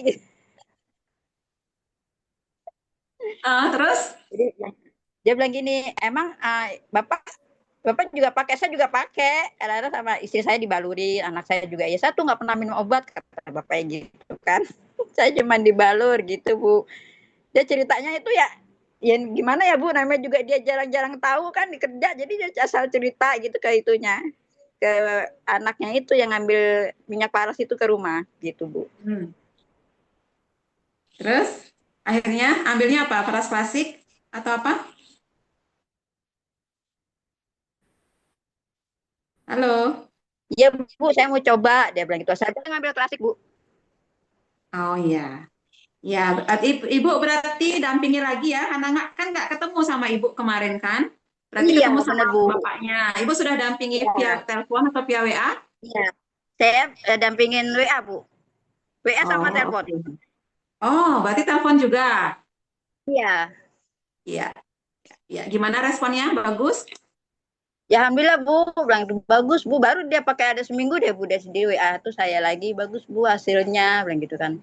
gitu. Terus? Jadi dia bilang gini, emang bapak bapak juga pakai, saya juga pakai. Kadang-kadang sama istri saya dibaluri, anak saya juga. Ya saya tuh nggak pernah minum obat kata bapaknya gitu kan. Saya cuma dibalur gitu Bu. Dia ceritanya itu ya, ya gimana ya Bu, namanya juga dia jarang-jarang tahu kan di kerja, jadi dia asal cerita gitu ke itunya, ke anaknya itu yang ngambil minyak paras itu ke rumah gitu Bu. Hmm. Terus akhirnya ambilnya apa? Peras klasik atau apa? Halo. Iya Bu, saya mau coba, dia bilang gitu. Saya bilang ngambil klasik Bu. Oh iya. Ya, ibu berarti dampingi lagi ya, karena kan nggak ketemu sama ibu kemarin kan? Berarti Iya ketemu sama bener Bu. bapaknya. Ibu sudah dampingi via Iya, telepon atau via WA? iya. Saya dampingin WA Bu. WA sama Oh, telepon. oke. Oh, berarti telepon juga. Iya. Iya, ya. Gimana responnya? Bagus? Ya alhamdulillah Bu, bilang bagus Bu. Baru dia pakai ada seminggu deh Bu, dia di WA tuh saya lagi, bagus Bu hasilnya, bilang gitu kan.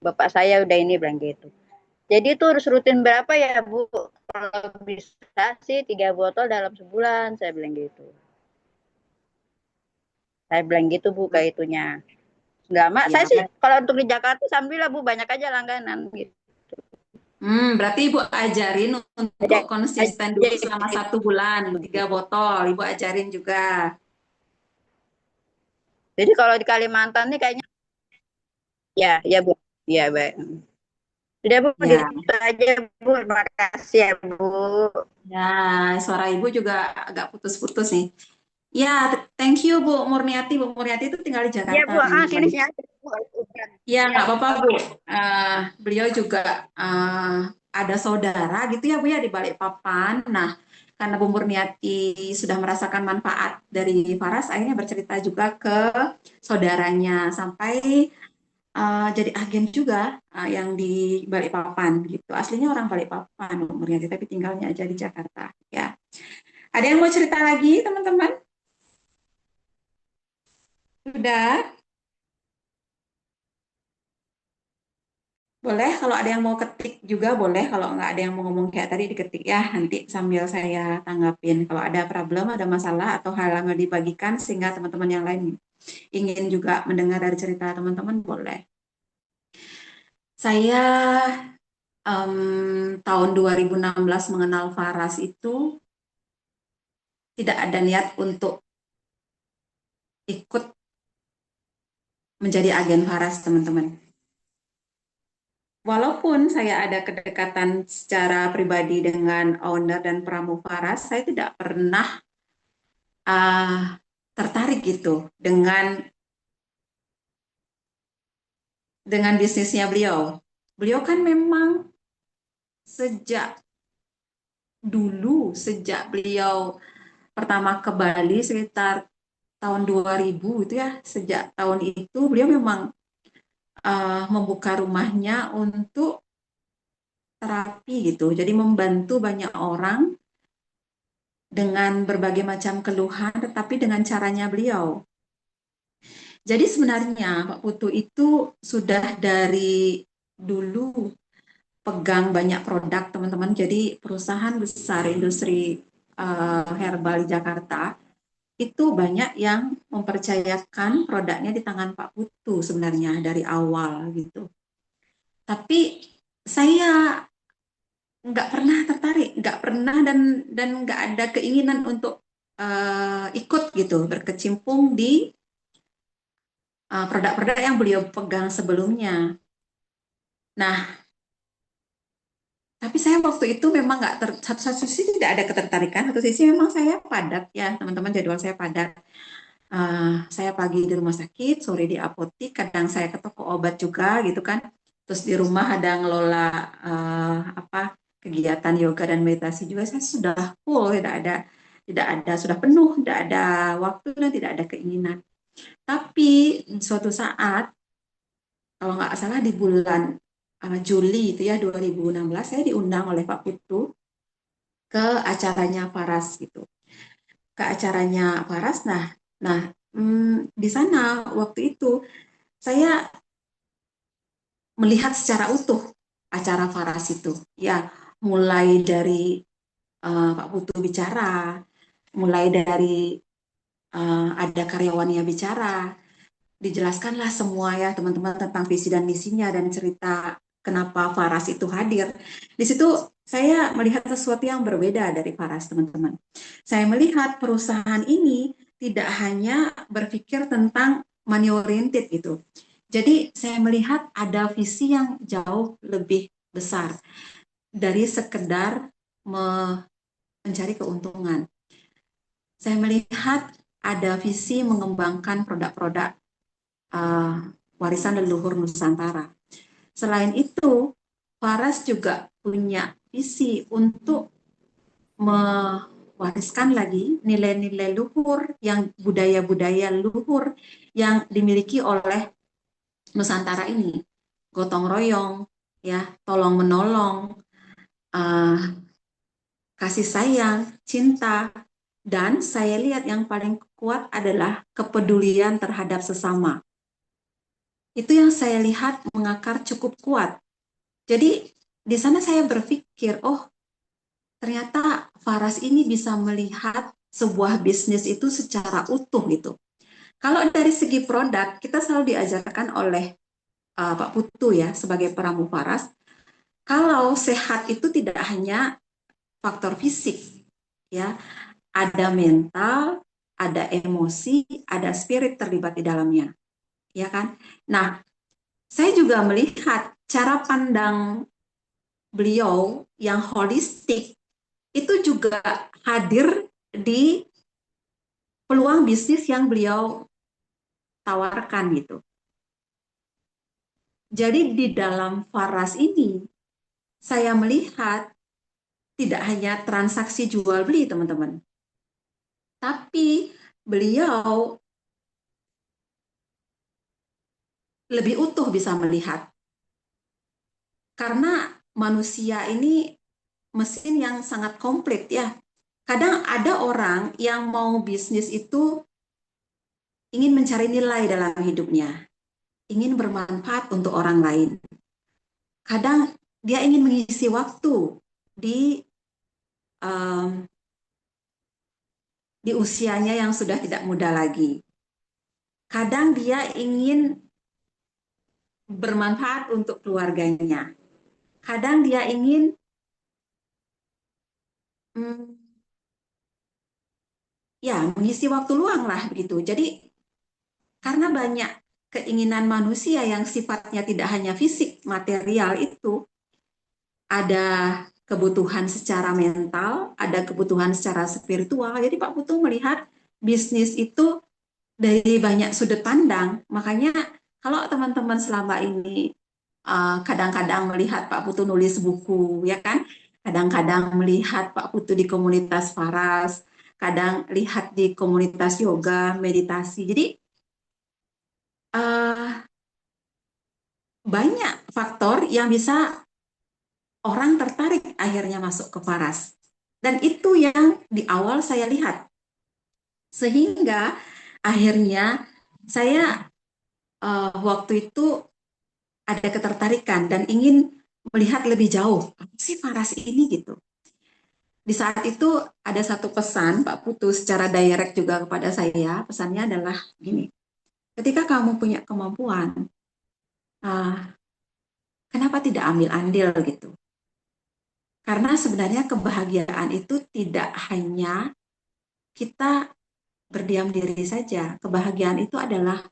Bapak saya udah ini, bilang gitu. Jadi itu harus rutin berapa ya Bu? Kalau bisa sih 3 botol dalam sebulan, saya bilang gitu. Saya bilang gitu Bu kayak itunya. Nggak mak, saya Ya, sih kalau untuk di Jakarta, alhamdulillah Bu banyak aja langganan gitu. berarti ibu ajarin Ada untuk konsisten aja dulu selama gitu. 1 bulan, 3 botol. Ibu ajarin juga. Jadi kalau di Kalimantan nih kayaknya, ya, ya Bu, ya baik. Sudah Bu, Ya, gitu aja Bu. Terima kasih ya Bu. ya, suara ibu juga agak putus-putus nih. Ya, thank you Bu Murniati. Bu Murniati itu tinggal di Iya Jakarta, Bu, teman-teman. sini sini aja Bu. Ya, Ya, nggak apa-apa Bu. Beliau juga ada saudara gitu ya Bu ya di Balikpapan. Nah, karena Bu Murniati sudah merasakan manfaat dari Faras, akhirnya bercerita juga ke saudaranya sampai jadi agen juga yang di Balikpapan gitu. Aslinya orang Balikpapan Bu Murniati, tapi tinggalnya aja di Jakarta. Ya, ada yang mau cerita lagi teman-teman? Sudah. Boleh, kalau ada yang mau ketik juga boleh. Kalau nggak ada yang mau ngomong kayak tadi diketik ya. Nanti sambil saya tanggapin. Kalau ada problem, ada masalah, atau hal yang mau dibagikan sehingga teman-teman yang lain ingin juga mendengar dari cerita teman-teman, boleh. Saya tahun 2016 mengenal Faras itu tidak ada niat untuk ikut menjadi agen Faras, teman-teman. Walaupun saya ada kedekatan secara pribadi dengan owner dan pramu Faras, saya tidak pernah uh, tertarik gitu dengan bisnisnya beliau. Beliau kan memang sejak sejak beliau pertama ke Bali sekitar tahun 2000 itu ya, sejak tahun itu beliau memang membuka rumahnya untuk terapi gitu. Jadi membantu banyak orang dengan berbagai macam keluhan, tetapi dengan caranya beliau. Jadi sebenarnya Pak Putu itu sudah dari dulu pegang banyak produk teman-teman. Jadi perusahaan besar industri herbal di Jakarta itu banyak yang mempercayakan produknya di tangan Pak Putu sebenarnya dari awal gitu. Tapi saya nggak pernah tertarik, nggak pernah dan nggak ada keinginan untuk ikut gitu berkecimpung di produk-produk yang beliau pegang sebelumnya. Nah, tapi saya waktu itu memang nggak satu sisi tidak ada ketertarikan, satu sisi memang saya padat ya teman-teman, jadwal saya padat. Saya pagi di rumah sakit, sore di apotik, kadang saya ke toko obat juga gitu kan. Terus di rumah ada ngelola apa kegiatan yoga dan meditasi juga. Saya sudah full, tidak ada sudah penuh, tidak ada waktu dan tidak ada keinginan. Tapi suatu saat kalau nggak salah di bulan Juli itu ya 2016 saya diundang oleh Pak Putu ke acaranya Paras gitu. Ke acaranya Paras. Nah, di sana waktu itu saya melihat secara utuh acara Faras itu. Ya, mulai dari Pak Putu bicara, mulai dari ada karyawannya bicara, dijelaskanlah semua ya teman-teman tentang visi dan misinya dan cerita kenapa Faras itu hadir. Di situ saya melihat sesuatu yang berbeda dari Faras, teman-teman. Saya melihat perusahaan ini tidak hanya berpikir tentang money oriented gitu. Jadi saya melihat ada visi yang jauh lebih besar dari sekedar mencari keuntungan. Saya melihat ada visi mengembangkan produk-produk warisan leluhur Nusantara. Selain itu, Faras juga punya visi untuk mewariskan lagi nilai-nilai luhur, yang budaya-budaya luhur yang dimiliki oleh Nusantara ini. Gotong royong, ya, tolong menolong, uh, kasih sayang, cinta, dan saya lihat yang paling kuat adalah kepedulian terhadap sesama. Itu yang saya lihat mengakar cukup kuat. Jadi di sana saya berpikir, oh ternyata Faras ini bisa melihat sebuah bisnis itu secara utuh gitu. Kalau dari segi produk, kita selalu diajarkan oleh Pak Putu ya sebagai pramu Faras, kalau sehat itu tidak hanya faktor fisik, ya, ada mental, ada emosi, ada spirit terlibat di dalamnya, ya kan? Nah, saya juga melihat cara pandang beliau yang holistik itu juga hadir di peluang bisnis yang beliau tawarkan gitu. Jadi di dalam Faras ini saya melihat tidak hanya transaksi jual beli teman-teman, tapi beliau lebih utuh bisa melihat karena manusia ini mesin yang sangat komplit ya. Kadang ada orang yang mau bisnis itu ingin mencari nilai dalam hidupnya, ingin bermanfaat untuk orang lain. Kadang dia ingin mengisi waktu di um, di usianya yang sudah tidak muda lagi. Kadang dia ingin bermanfaat untuk keluarganya. Kadang dia ingin hmm, ya mengisi waktu luang lah begitu. Jadi karena banyak keinginan manusia yang sifatnya tidak hanya fisik, material itu, ada kebutuhan secara mental, ada kebutuhan secara spiritual. Jadi Pak Putu melihat bisnis itu dari banyak sudut pandang. Makanya kalau teman-teman selama ini kadang-kadang melihat Pak Putu nulis buku, ya kan? Kadang-kadang melihat Pak Putu di komunitas Faras, kadang lihat di komunitas yoga, meditasi. Jadi uh, banyak faktor yang bisa orang tertarik akhirnya masuk ke Faras. Dan itu yang di awal saya lihat. Sehingga akhirnya saya waktu itu ada ketertarikan dan ingin melihat lebih jauh. Apa sih Faras ini gitu. Di saat itu ada satu pesan Pak Putu secara direct juga kepada saya. Pesannya adalah gini, ketika kamu punya kemampuan, uh, kenapa tidak ambil andil gitu. Karena sebenarnya kebahagiaan itu tidak hanya kita berdiam diri saja. Kebahagiaan itu adalah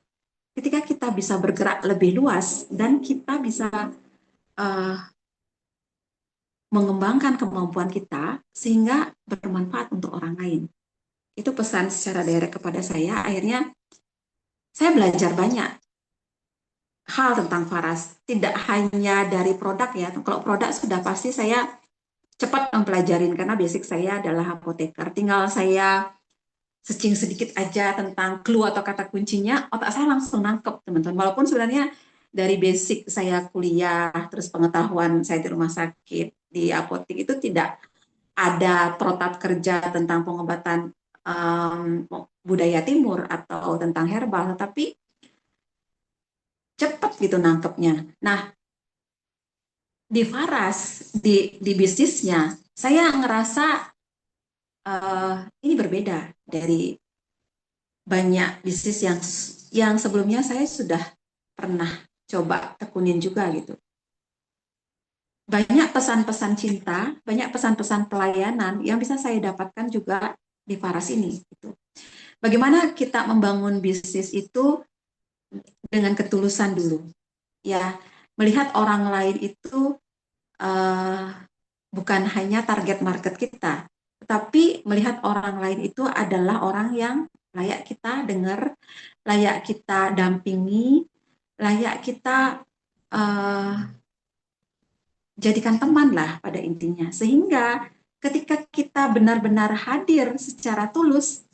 ketika kita bisa bergerak lebih luas dan kita bisa uh, mengembangkan kemampuan kita sehingga bermanfaat untuk orang lain. Itu pesan secara direct kepada saya. Akhirnya saya belajar banyak hal tentang Faras. Tidak hanya dari produk ya. Kalau produk sudah pasti saya cepat mempelajarin karena basic saya adalah apoteker. Tinggal saya searching sedikit aja tentang clue atau kata kuncinya, otak saya langsung nangkep teman-teman. Walaupun sebenarnya dari basic saya kuliah, terus pengetahuan saya di rumah sakit, di apotek itu tidak ada protap kerja tentang pengobatan budaya timur atau tentang herbal, tapi cepat gitu nangkepnya. Nah, di Faras, di bisnisnya, saya ngerasa ini berbeda dari banyak bisnis yang sebelumnya saya sudah pernah coba tekunin juga gitu. Banyak pesan-pesan cinta, banyak pesan-pesan pelayanan yang bisa saya dapatkan juga di Faras ini. Gitu. Bagaimana kita membangun bisnis itu dengan ketulusan dulu, ya, melihat orang lain itu uh, bukan hanya target market kita, tetapi melihat orang lain itu adalah orang yang layak kita dengar, layak kita dampingi, layak kita uh, jadikan teman lah pada intinya. Sehingga ketika kita benar-benar hadir secara tulus,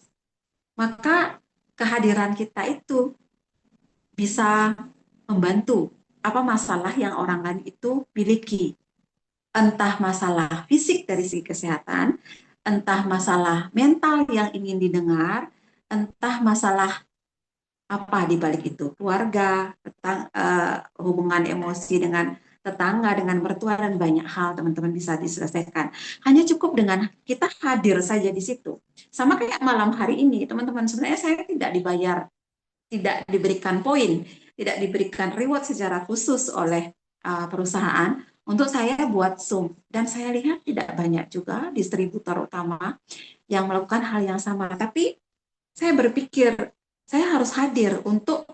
maka kehadiran kita itu bisa membantu apa masalah yang orang lain itu miliki. Entah masalah fisik dari segi kesehatan, entah masalah mental yang ingin didengar, entah masalah apa di balik itu, keluarga, hubungan emosi dengan tetangga, dengan mertua, dan banyak hal teman-teman bisa diselesaikan. Hanya cukup dengan kita hadir saja di situ. Sama kayak malam hari ini, teman-teman, sebenarnya saya tidak dibayar, tidak diberikan poin, tidak diberikan reward secara khusus oleh perusahaan untuk saya buat Zoom. Dan saya lihat tidak banyak juga distributor utama yang melakukan hal yang sama. Tapi saya berpikir, saya harus hadir untuk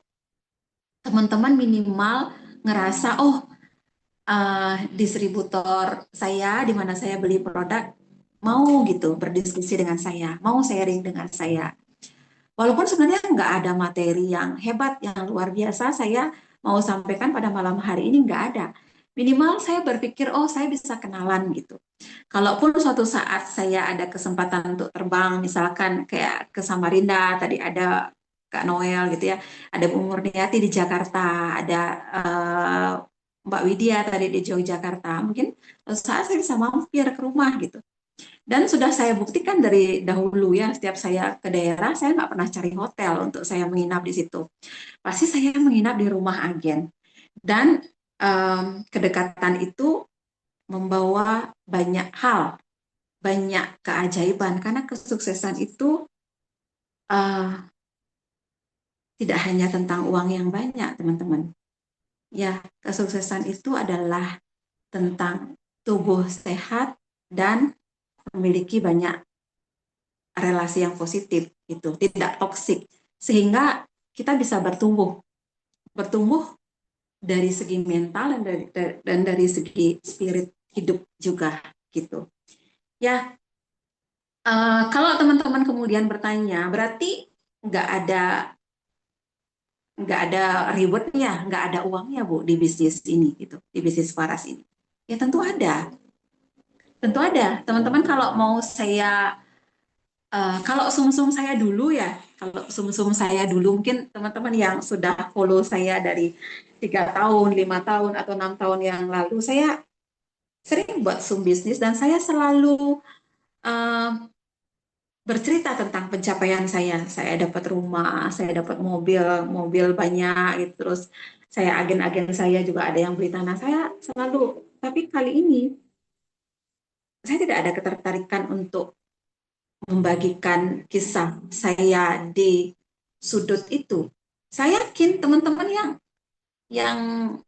teman-teman minimal ngerasa, oh, distributor saya di mana saya beli produk mau gitu berdiskusi dengan saya, mau sharing dengan saya. Walaupun sebenarnya nggak ada materi yang hebat, yang luar biasa, saya mau sampaikan pada malam hari ini nggak ada. Minimal saya berpikir, oh saya bisa kenalan gitu. Kalaupun suatu saat saya ada kesempatan untuk terbang, misalkan kayak ke Samarinda, tadi ada Kak Noel gitu ya, ada Bu Murniati di Jakarta, ada Mbak Widya tadi di Yogyakarta, mungkin suatu saat saya bisa mampir ke rumah gitu. Dan sudah saya buktikan dari dahulu ya, setiap saya ke daerah, saya nggak pernah cari hotel untuk saya menginap di situ. Pasti saya menginap di rumah agen. Dan kedekatan itu membawa banyak hal, banyak keajaiban. Karena kesuksesan itu uh, tidak hanya tentang uang yang banyak, teman-teman. Ya, kesuksesan itu adalah tentang tubuh sehat dan memiliki banyak relasi yang positif itu tidak toksik sehingga kita bisa bertumbuh dari segi mental dan dari segi spirit hidup juga gitu ya. Kalau teman-teman kemudian bertanya berarti nggak ada nggak ada rewardnya, nggak ada uangnya Bu di bisnis ini gitu, di bisnis Faras ini. Ya tentu ada teman-teman. Kalau mau saya kalau sumsum saya dulu ya, kalau sumsum saya dulu mungkin teman-teman yang sudah follow saya dari 3 tahun, 5 tahun atau 6 tahun yang lalu, saya sering buat Zoom bisnis dan saya selalu uh, bercerita tentang pencapaian saya. Saya dapat rumah, saya dapat mobil, mobil banyak, gitu. Terus saya agen-agen saya juga ada yang beli tanah. Saya selalu, tapi kali ini saya tidak ada ketertarikan untuk membagikan kisah saya di sudut itu. Saya yakin teman-teman yang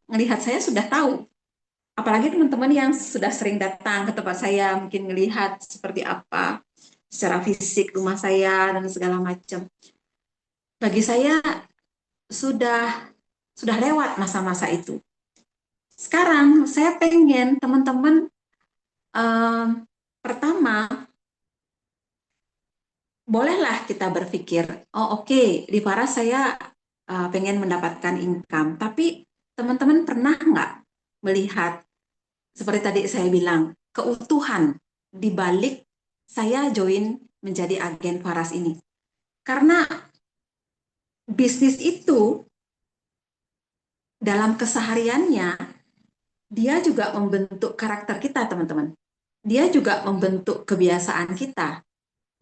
melihat saya sudah tahu. Apalagi teman-teman yang sudah sering datang ke tempat saya, mungkin melihat seperti apa secara fisik rumah saya dan segala macam. Bagi saya sudah sudah lewat masa-masa itu. Sekarang saya pengen teman-teman pertama bolehlah kita berpikir, oh oke, di Paras saya pengen mendapatkan income, tapi teman-teman pernah nggak melihat, seperti tadi saya bilang, keutuhan di balik saya join menjadi agen Paras ini? Karena bisnis itu dalam kesehariannya, dia juga membentuk karakter kita, teman-teman. Dia juga membentuk kebiasaan kita.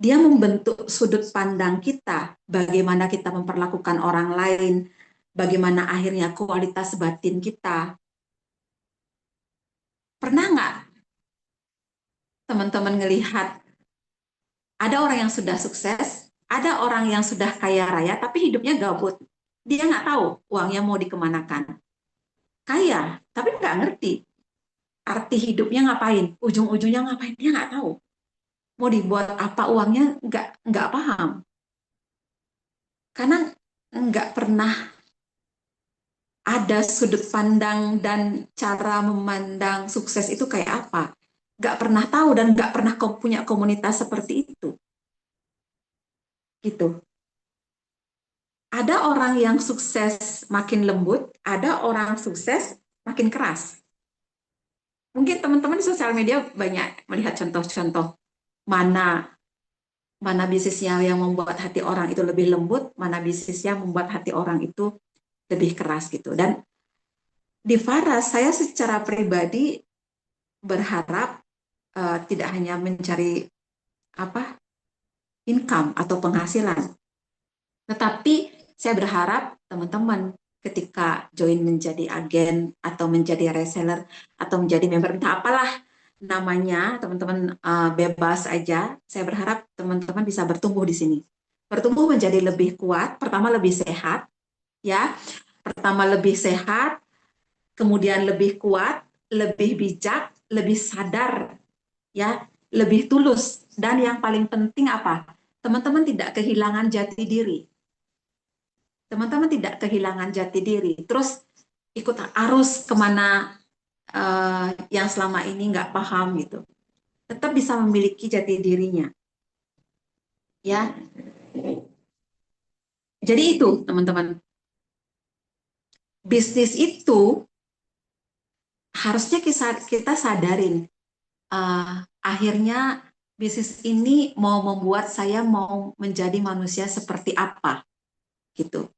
Dia membentuk sudut pandang kita, bagaimana kita memperlakukan orang lain, bagaimana akhirnya kualitas batin kita. teman-teman ngelihat ada orang yang sudah sukses, ada orang yang sudah kaya raya, tapi hidupnya gabut. Dia nggak tahu uangnya mau dikemanakan. Kaya, tapi nggak ngerti arti hidupnya ngapain, ujung-ujungnya ngapain, dia nggak tahu. Mau dibuat apa uangnya, nggak paham. Karena nggak pernah ada sudut pandang dan cara memandang sukses itu kayak apa. Nggak pernah tahu dan nggak pernah punya komunitas seperti itu. Gitu. Ada orang yang sukses makin lembut, ada orang sukses makin keras. Mungkin teman-teman di sosial media banyak melihat contoh-contoh mana mana bisnisnya yang membuat hati orang itu lebih lembut, mana bisnisnya membuat hati orang itu lebih keras gitu. Dan di Faras, saya secara pribadi berharap tidak hanya mencari apa income atau penghasilan, tetapi saya berharap teman-teman ketika join menjadi agen atau menjadi reseller atau menjadi member, entah apalah namanya, teman-teman bebas aja. Saya berharap teman-teman bisa bertumbuh di sini. Bertumbuh menjadi lebih kuat, pertama lebih sehat, ya. Pertama lebih sehat, kemudian lebih kuat, lebih bijak, lebih sadar, ya, lebih tulus. Dan yang paling penting apa? Teman-teman tidak kehilangan jati diri. Teman-teman tidak kehilangan jati diri. Terus ikut arus kemana yang selama ini nggak paham gitu. Tetap bisa memiliki jati dirinya. Ya, jadi itu teman-teman. Bisnis itu harusnya kita sadarin. Akhirnya bisnis ini mau membuat saya mau menjadi manusia seperti apa gitu.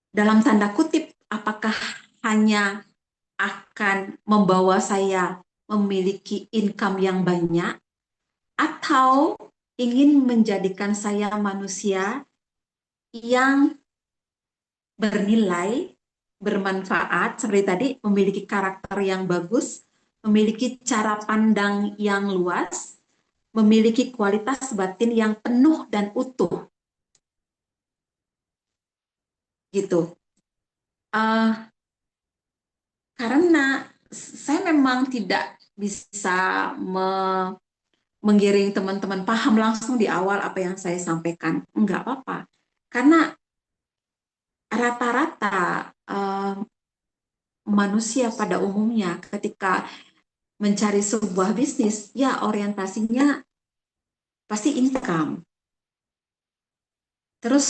Dalam tanda kutip, apakah hanya akan membawa saya memiliki income yang banyak atau ingin menjadikan saya manusia yang bernilai, bermanfaat, seperti tadi, memiliki karakter yang bagus, memiliki cara pandang yang luas, memiliki kualitas batin yang penuh dan utuh, gitu. Uh, karena saya memang tidak bisa menggiring teman-teman paham langsung di awal apa yang saya sampaikan. Enggak apa-apa. Karena rata-rata manusia pada umumnya ketika mencari sebuah bisnis, ya orientasinya pasti income. Terus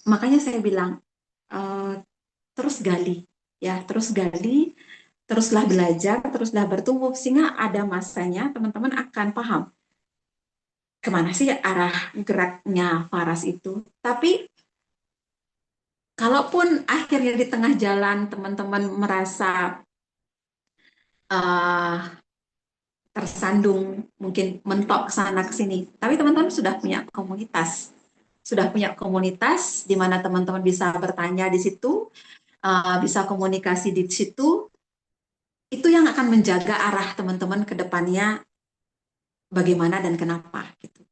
makanya saya bilang, terus gali, ya terus gali, teruslah belajar, teruslah bertumbuh, sehingga ada masanya teman-teman akan paham kemana sih arah geraknya Faras itu. Tapi kalaupun akhirnya di tengah jalan teman-teman merasa uh, tersandung, mungkin mentok ke sana ke sini. Tapi teman-teman sudah punya komunitas. Sudah punya komunitas di mana teman-teman bisa bertanya di situ, bisa komunikasi di situ. Itu yang akan menjaga arah teman-teman ke depannya bagaimana dan kenapa gitu.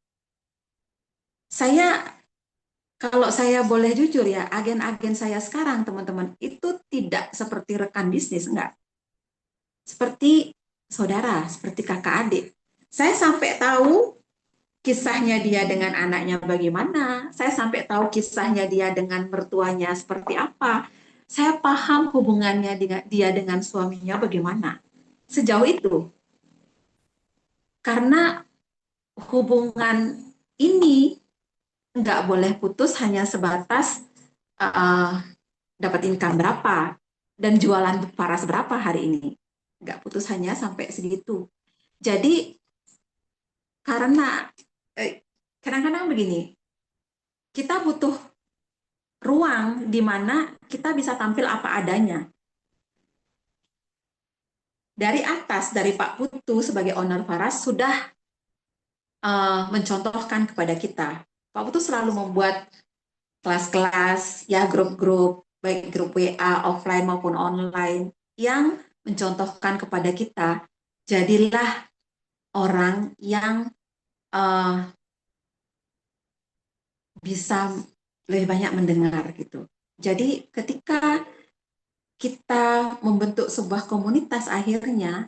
Kalau saya boleh jujur ya, agen-agen saya sekarang teman-teman itu tidak seperti rekan bisnis, enggak. Seperti saudara, seperti kakak adik. Saya sampai tahu kisahnya dia dengan anaknya bagaimana, saya sampai tahu kisahnya dia dengan mertuanya seperti apa, saya paham hubungannya dia dengan suaminya bagaimana. Sejauh itu, karena hubungan ini nggak boleh putus hanya sebatas uh, dapat income berapa dan jualan paras berapa hari ini. Nggak putus hanya sampai segitu. Jadi karena kadang-kadang begini, kita butuh ruang di mana kita bisa tampil apa adanya. Dari atas, dari Pak Putu sebagai owner Faras sudah mencontohkan kepada kita. Pak Putu selalu membuat kelas-kelas, ya grup-grup, baik grup WA, offline maupun online, yang mencontohkan kepada kita, jadilah orang yang bisa lebih banyak mendengar gitu. Jadi ketika kita membentuk sebuah komunitas, akhirnya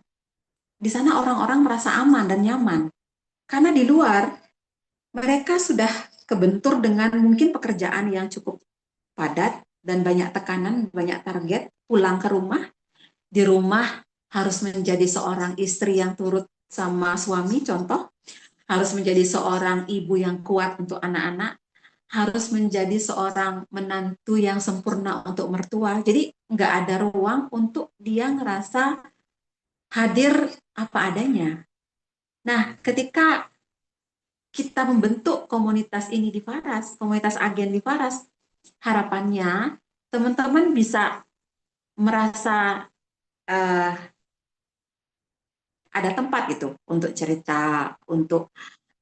di sana orang-orang merasa aman dan nyaman. Karena di luar mereka sudah kebentur dengan mungkin pekerjaan yang cukup padat dan banyak tekanan, banyak target, pulang ke rumah, di rumah harus menjadi seorang istri yang turut sama suami, contoh, harus menjadi seorang ibu yang kuat untuk anak-anak, harus menjadi seorang menantu yang sempurna untuk mertua. Jadi nggak ada ruang untuk dia ngerasa hadir apa adanya. Nah, ketika kita membentuk komunitas ini di Faras, komunitas agen di Faras, harapannya teman-teman bisa merasa uh, ada tempat gitu untuk cerita, untuk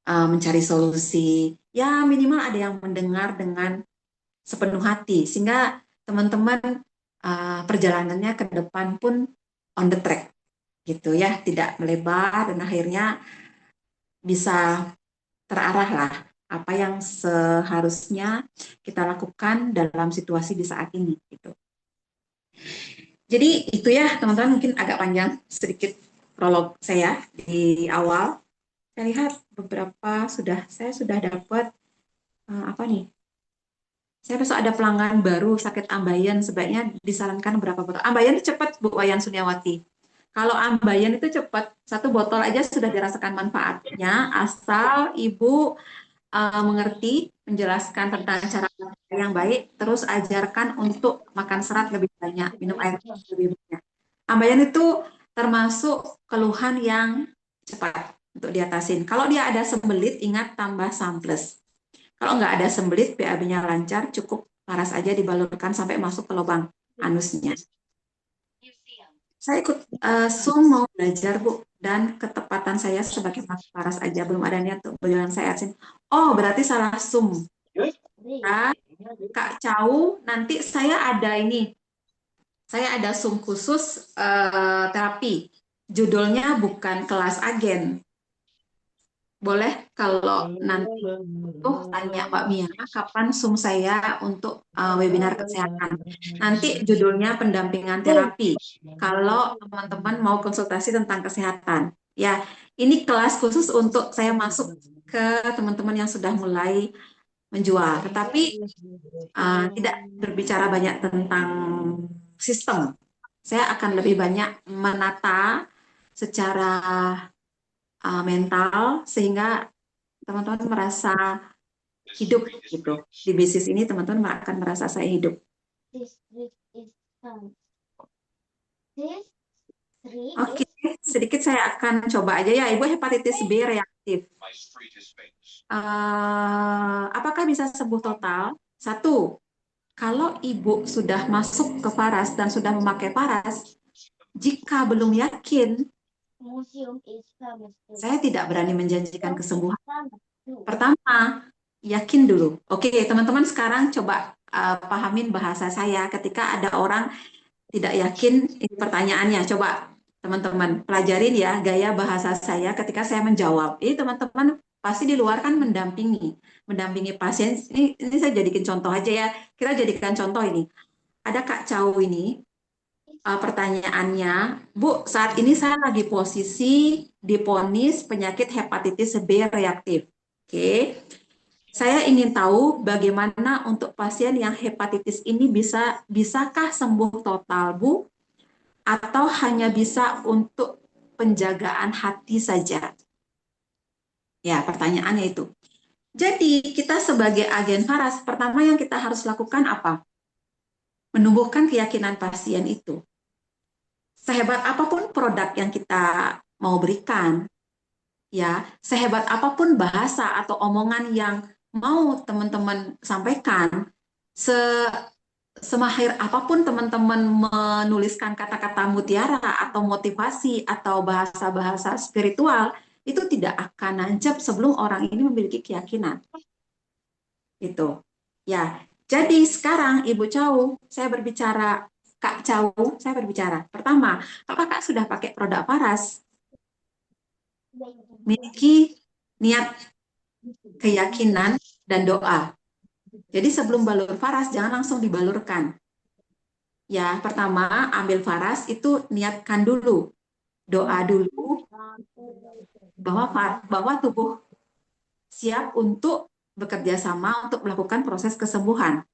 mencari solusi. Ya minimal ada yang mendengar dengan sepenuh hati, sehingga teman-teman perjalanannya ke depan pun on the track gitu ya, tidak melebar dan akhirnya bisa terarah lah apa yang seharusnya kita lakukan dalam situasi di saat ini gitu. Jadi itu ya teman-teman, mungkin agak panjang sedikit prolog saya di awal. Saya lihat beberapa saya sudah dapat apa nih? Saya besok ada pelanggan baru sakit ambeien, sebaiknya disarankan berapa botol. Ambeien itu cepat, Bu Wayan Suniawati. Kalau ambeien itu cepat, satu botol aja sudah dirasakan manfaatnya, asal Ibu mengerti, menjelaskan tentang cara yang baik, terus ajarkan untuk makan serat lebih banyak, minum air lebih banyak. Ambeien itu termasuk keluhan yang cepat untuk diatasin. Kalau dia ada sembelit, ingat tambah samples. Kalau nggak ada sembelit, BAB-nya lancar, cukup paras aja dibalurkan sampai masuk ke lubang anusnya. Saya ikut Zoom mau belajar, Bu, dan ketepatan saya sebagai paras aja, belum ada niat untuk berjalan saya asin. Oh, berarti salah Zoom. Nah, Kak Cau, nanti saya ada Zoom khusus terapi. Judulnya bukan kelas agen. Boleh kalau nanti tanya Mbak Mia, kapan Zoom saya untuk webinar kesehatan. Nanti judulnya pendampingan terapi. Kalau teman-teman mau konsultasi tentang kesehatan. Ya, ini kelas khusus untuk saya masuk ke teman-teman yang sudah mulai menjual. Tetapi tidak berbicara banyak tentang sistem. Saya akan lebih banyak menata secara mental sehingga teman-teman merasa hidup gitu. Di bisnis ini teman-teman akan merasa saya hidup. Oke, sedikit saya akan coba aja ya. Ibu hepatitis B reaktif. Apakah bisa sembuh total? Satu, kalau ibu sudah masuk ke Paras dan sudah memakai Paras, jika belum yakin, saya tidak berani menjanjikan kesembuhan. Pertama, yakin dulu. Oke, teman-teman sekarang coba pahamin bahasa saya ketika ada orang tidak yakin. Ini pertanyaannya, coba teman-teman pelajarin ya gaya bahasa saya ketika saya menjawab. Ini teman-teman pasti di luar kan mendampingi pasien. Ini saya jadikan contoh aja ya. Kita jadikan contoh ini. Ada Kak Chow ini, pertanyaannya, Bu, saat ini saya lagi posisi diponis penyakit hepatitis B reaktif. Oke, saya ingin tahu bagaimana untuk pasien yang hepatitis ini bisakah sembuh total, Bu? Atau hanya bisa untuk penjagaan hati saja? Ya, pertanyaannya itu. Jadi, kita sebagai agen Faras, pertama yang kita harus lakukan apa? Menumbuhkan keyakinan pasien itu. Sehebat apapun produk yang kita mau berikan, ya, sehebat apapun bahasa atau omongan yang mau teman-teman sampaikan, semahir apapun teman-teman menuliskan kata-kata mutiara atau motivasi atau bahasa-bahasa spiritual, itu tidak akan nancap sebelum orang ini memiliki keyakinan. Itu. Ya. Jadi sekarang Ibu Chow, saya berbicara, Kak Chow, saya berbicara. Pertama, apakah sudah pakai produk Paras? miliki niat, keyakinan, dan doa. Jadi sebelum balur faras jangan langsung dibalurkan. Ya, pertama ambil faras itu niatkan dulu, doa dulu bahwa tubuh siap untuk bekerja sama untuk melakukan proses kesembuhan.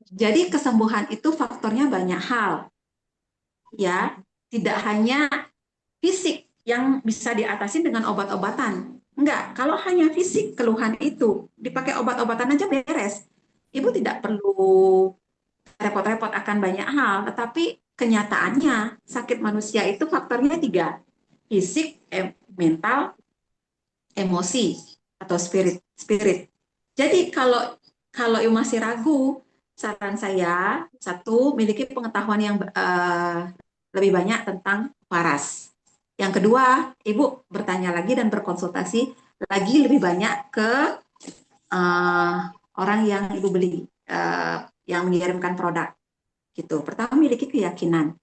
Jadi kesembuhan itu faktornya banyak hal, ya. Tidak hanya fisik yang bisa diatasi dengan obat-obatan. Enggak, kalau hanya fisik keluhan itu dipakai obat-obatan aja beres. Ibu tidak perlu repot-repot akan banyak hal, tetapi kenyataannya sakit manusia itu faktornya tiga, fisik, mental, emosi atau spirit. Spirit. Jadi kalau kalau ibu masih ragu, saran saya satu miliki pengetahuan yang lebih banyak tentang waras. Yang kedua, ibu bertanya lagi dan berkonsultasi lagi lebih banyak ke uh, orang yang ibu beli, yang mengirimkan produk gitu. Pertama miliki keyakinan.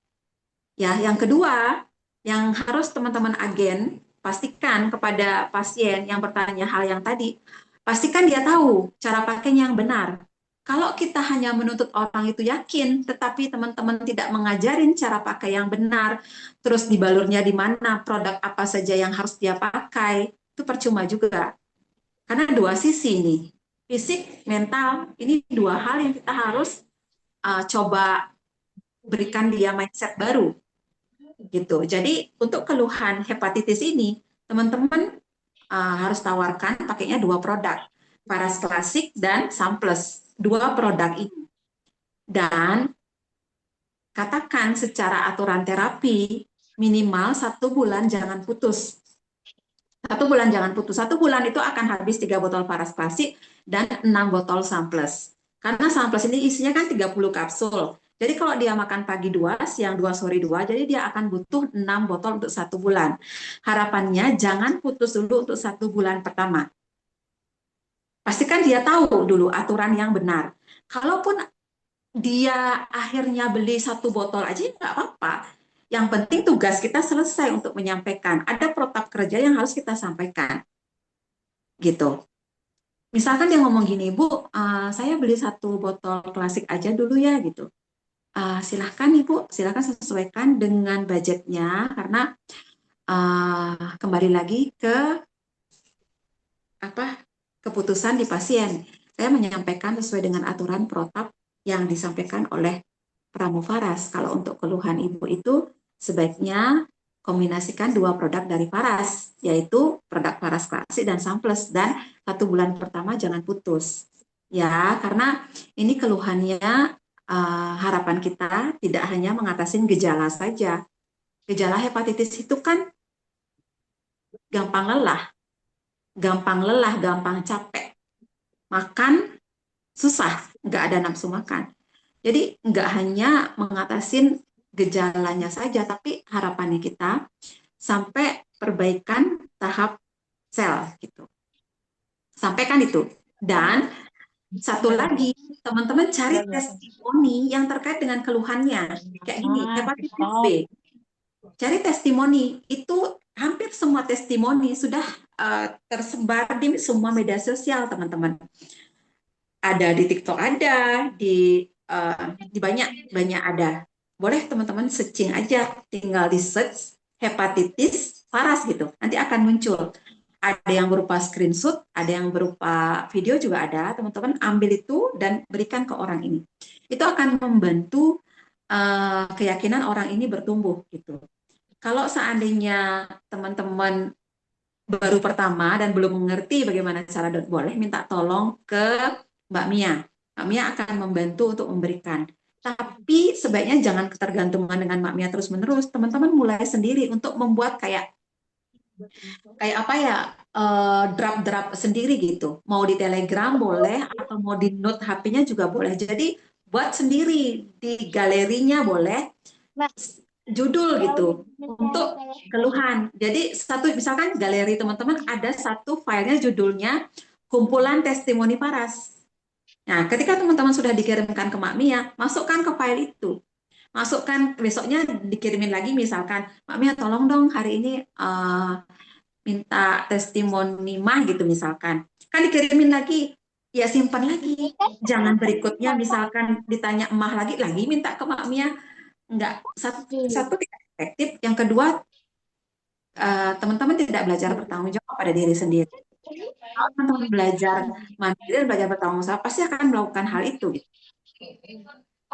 Ya, yang kedua yang harus teman-teman agen pastikan kepada pasien yang bertanya hal yang tadi, pastikan dia tahu cara pakainya yang benar. Kalau kita hanya menuntut orang itu yakin, tetapi teman-teman tidak mengajarin cara pakai yang benar, terus dibalurnya di mana, produk apa saja yang harus dia pakai, itu percuma juga. Karena dua sisi nih, fisik, mental, ini dua hal yang kita harus coba berikan dia mindset baru gitu. Jadi untuk keluhan hepatitis ini, teman-teman harus tawarkan pakainya dua produk, Paras Klasik dan Samples. Dua produk ini. Dan katakan secara aturan terapi, minimal 1 bulan jangan putus. 1 bulan jangan putus. 1 bulan itu akan habis 3 botol Paras Klasik dan 6 botol Samples. Karena Samples ini isinya kan 30 kapsul. Jadi kalau dia makan pagi 2, siang 2, sore 2, jadi dia akan butuh 6 botol untuk 1 bulan. Harapannya jangan putus dulu untuk 1 bulan pertama. Pastikan dia tahu dulu aturan yang benar. Kalaupun dia akhirnya beli 1 botol aja nggak apa-apa. Yang penting tugas kita selesai untuk menyampaikan. Ada protap kerja yang harus kita sampaikan. Gitu. Misalkan dia ngomong gini, Bu, saya beli 1 botol klasik aja dulu ya gitu. Silahkan Ibu, silahkan sesuaikan dengan budgetnya karena kembali lagi ke apa keputusan di pasien. Saya menyampaikan sesuai dengan aturan protap yang disampaikan oleh Pramufaras. Kalau untuk keluhan ibu itu sebaiknya kombinasikan 2 produk dari Paras, yaitu produk Paras Klasik dan Samples, dan 1 bulan pertama jangan putus. Ya, karena ini keluhannya harapan kita tidak hanya mengatasi gejala saja. Gejala hepatitis itu kan gampang lelah, gampang capek. Makan susah, nggak ada nafsu makan. Jadi nggak hanya mengatasin gejalanya saja, tapi harapannya kita sampai perbaikan tahap sel gitu. Sampaikan itu. Dan satu lagi, teman-teman cari testimoni yang terkait dengan keluhannya. Kayak gini, hepatitis B. Cari testimoni, itu hampir semua testimoni sudah tersebar di semua media sosial, teman-teman. Ada di TikTok, ada di banyak ada. Boleh teman-teman searching aja, tinggal di search hepatitis paras gitu, nanti akan muncul. Ada yang berupa screenshot, ada yang berupa video juga ada. Teman-teman ambil itu dan berikan ke orang ini. Itu akan membantu keyakinan orang ini bertumbuh gitu. Kalau seandainya teman-teman baru pertama dan belum mengerti bagaimana cara boleh minta tolong ke Mbak Mia. Mbak Mia akan membantu untuk memberikan. Tapi sebaiknya jangan ketergantungan dengan Mbak Mia terus-menerus. Teman-teman mulai sendiri untuk membuat kayak apa ya, draft-draft sendiri gitu. Mau di Telegram boleh atau mau di note HP-nya juga boleh. Jadi buat sendiri di galerinya boleh, judul gitu untuk keluhan. Jadi misalkan galeri teman-teman ada satu filenya judulnya kumpulan testimoni paras. Nah, ketika teman-teman sudah dikirimkan ke Mak Mia, masukkan ke file itu. Masukkan besoknya dikirimin lagi misalkan, Mak Mia tolong dong hari ini minta testimoni mah gitu misalkan, kan dikirimin lagi, ya simpan lagi. Jangan berikutnya misalkan ditanya emah lagi minta ke Mak Mia, enggak. Satu tidak efektif, yang kedua teman-teman tidak belajar bertanggung jawab pada diri sendiri. Kalau teman-teman belajar mandiri dan belajar bertanggung jawab, pasti akan melakukan hal itu, gitu.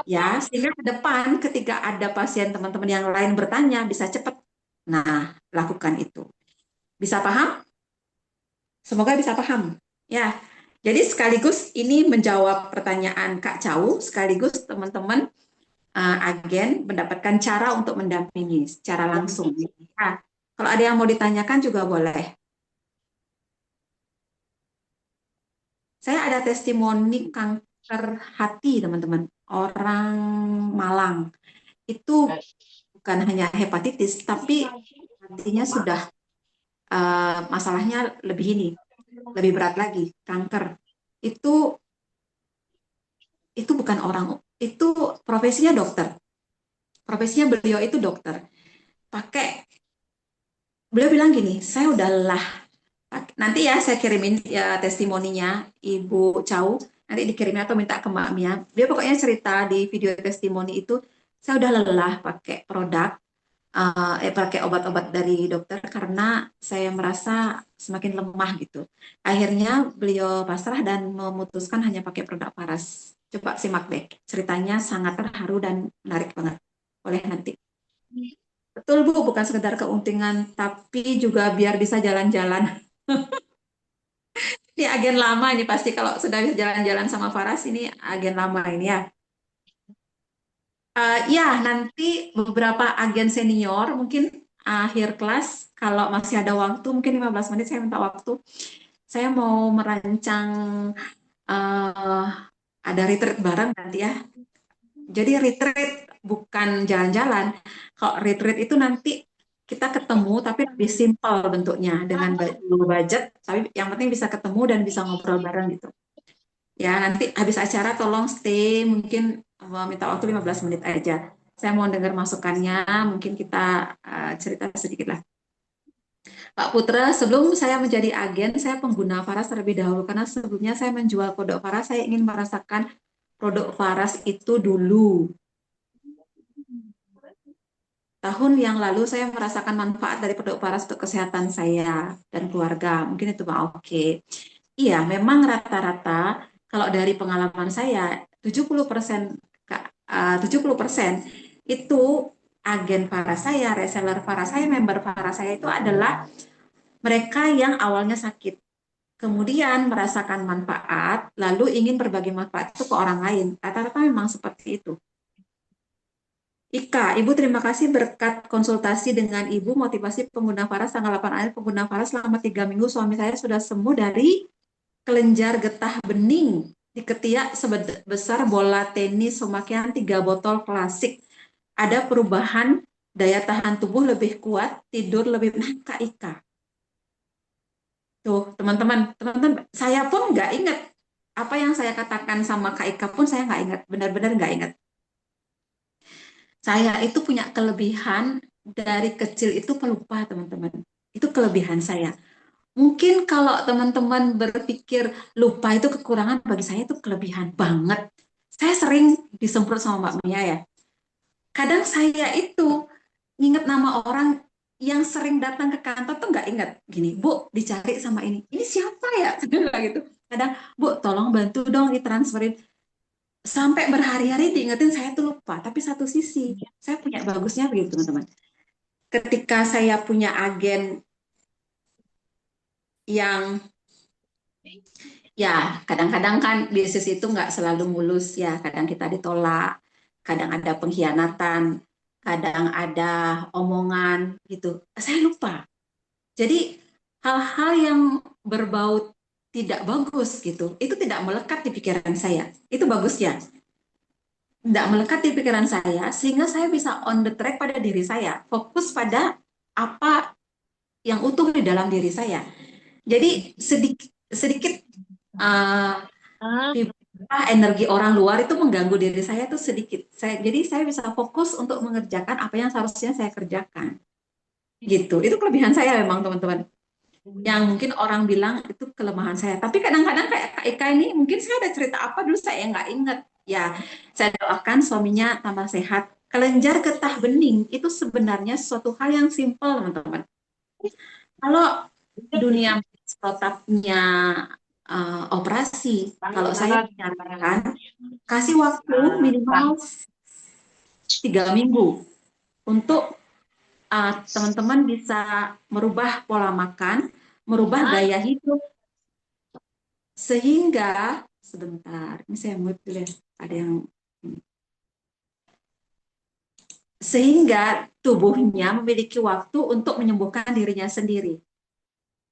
Ya, sehingga ke depan ketika ada pasien teman-teman yang lain bertanya bisa cepat. Nah, lakukan itu. Bisa paham? Semoga bisa paham. Ya, jadi sekaligus ini menjawab pertanyaan Kak Cau, sekaligus teman-teman agen mendapatkan cara untuk mendampingi secara langsung. Nah, kalau ada yang mau ditanyakan juga boleh. Saya ada testimoni kanker hati, teman-teman. Orang Malang. Itu bukan hanya hepatitis, tapi artinya sudah masalahnya lebih berat lagi, kanker. Itu bukan orang, itu profesinya dokter. Profesinya beliau itu dokter. Beliau bilang gini, saya udah lelah. Nanti ya saya kirimin ya testimoninya Ibu Cau, nanti dikirimin atau minta ke Mbak Mia. Dia pokoknya cerita di video testimoni itu, saya udah lelah pakai produk, pakai obat-obat dari dokter karena saya merasa semakin lemah gitu. Akhirnya beliau pasrah dan memutuskan hanya pakai produk Paras. Coba simak deh, ceritanya sangat terharu dan menarik banget. Boleh nanti. Betul Bu, bukan sekedar keuntungan, tapi juga biar bisa jalan-jalan. Ini agen lama ini pasti kalau sudah bisa jalan-jalan sama Faras ini agen lama ini ya. Ya, nanti beberapa agen senior mungkin akhir kelas kalau masih ada waktu mungkin 15 menit saya minta waktu. Saya mau merancang uh, ada retreat bareng nanti ya. Jadi retreat bukan jalan-jalan. Kalau retreat itu nanti kita ketemu tapi lebih simpel bentuknya dengan budget, tapi yang penting bisa ketemu dan bisa ngobrol bareng gitu. Ya, nanti habis acara tolong stay, mungkin minta waktu 15 menit aja. Saya mau dengar masukannya, mungkin kita cerita sedikit lah. Pak Putra, sebelum saya menjadi agen, saya pengguna Faras terlebih dahulu, karena sebelumnya saya menjual produk Faras, saya ingin merasakan produk Faras itu dulu. Tahun yang lalu saya merasakan manfaat dari produk Faras untuk kesehatan saya dan keluarga. Mungkin itu Pak, oke. Iya, memang rata-rata kalau dari pengalaman saya 70% 70% itu agen para saya, reseller para saya, member para saya itu adalah mereka yang awalnya sakit, kemudian merasakan manfaat, lalu ingin berbagi manfaat itu ke orang lain. Rata-rata memang seperti itu. Ika, Ibu terima kasih berkat konsultasi dengan Ibu, motivasi pengguna Faras tanggal 8 April, pengguna Faras selama 3 minggu, suami saya sudah sembuh dari kelenjar getah bening di ketiak sebesar bola tenis pemakaian 3 botol klasik. Ada perubahan daya tahan tubuh lebih kuat, tidur lebih nah Kak Ika. Tuh, teman-teman, saya pun nggak ingat apa yang saya katakan sama Kak Ika pun saya nggak ingat, benar-benar nggak ingat. Saya itu punya kelebihan dari kecil itu pelupa, teman-teman. Itu kelebihan saya. Mungkin kalau teman-teman berpikir lupa itu kekurangan, bagi saya itu kelebihan banget. Saya sering disemprot sama Mbak Mia ya. Kadang saya itu ingat nama orang yang sering datang ke kantor tuh nggak ingat. Gini, Bu, dicari sama ini. Ini siapa ya? Gitu. Kadang, Bu, tolong bantu dong ditransferin. Sampai berhari-hari diingetin saya tuh lupa. Tapi satu sisi, saya punya bagusnya begitu, teman-teman. Ketika saya punya agen yang ya kadang-kadang kan bisnis itu nggak selalu mulus ya, kadang kita ditolak, kadang ada pengkhianatan, kadang ada omongan gitu. Saya lupa. Jadi hal-hal yang berbau tidak bagus gitu, itu tidak melekat di pikiran saya. Itu bagusnya. Tidak melekat di pikiran saya, sehingga saya bisa on the track pada diri saya. Fokus pada apa yang utuh di dalam diri saya. Jadi sedikit, sedikit uh, energi orang luar itu mengganggu diri saya itu sedikit. Jadi saya bisa fokus untuk mengerjakan apa yang seharusnya saya kerjakan. Gitu. Itu kelebihan saya memang teman-teman. yang mungkin orang bilang itu kelemahan saya. Tapi kadang-kadang kayak Kak Ika ini, mungkin saya ada cerita apa dulu saya nggak inget. Ya, saya doakan suaminya tambah sehat. Kelenjar getah bening itu sebenarnya suatu hal yang simpel, teman-teman. Kalau dunia protapnya operasi, kalau saya menyarankan kasih waktu minimal 3 minggu untuk teman-teman bisa merubah pola makan, merubah gaya hidup, sehingga sebentar, ini saya mute dulu ya, ada yang sehingga tubuhnya memiliki waktu untuk menyembuhkan dirinya sendiri.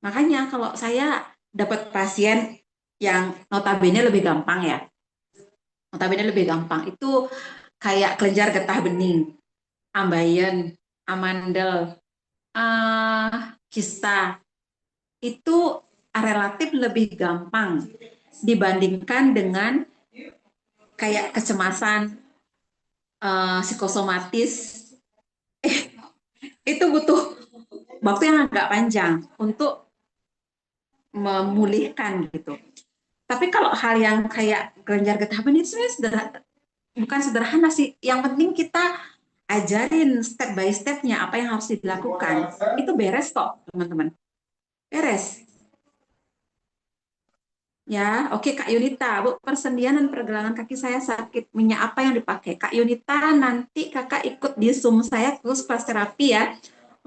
Makanya kalau saya dapat pasien yang notabene lebih gampang ya, notabene lebih gampang itu kayak kelenjar getah bening, ambeien, amandel, kista, itu relatif lebih gampang dibandingkan dengan kayak kecemasan psikosomatis. Itu butuh waktu yang agak panjang untuk memulihkan gitu. Tapi kalau hal yang kayak kelenjar getah bening itu sebenarnya bukan sederhana sih. Yang penting kita ajarin step by stepnya apa yang harus dilakukan. Itu beres kok, teman-teman. Beres. Ya, oke Kak Yunita, Bu, persendian dan pergelangan kaki saya sakit. Minyak apa yang dipakai? Kak Yunita, nanti Kakak ikut di Zoom saya khusus kelas terapi ya.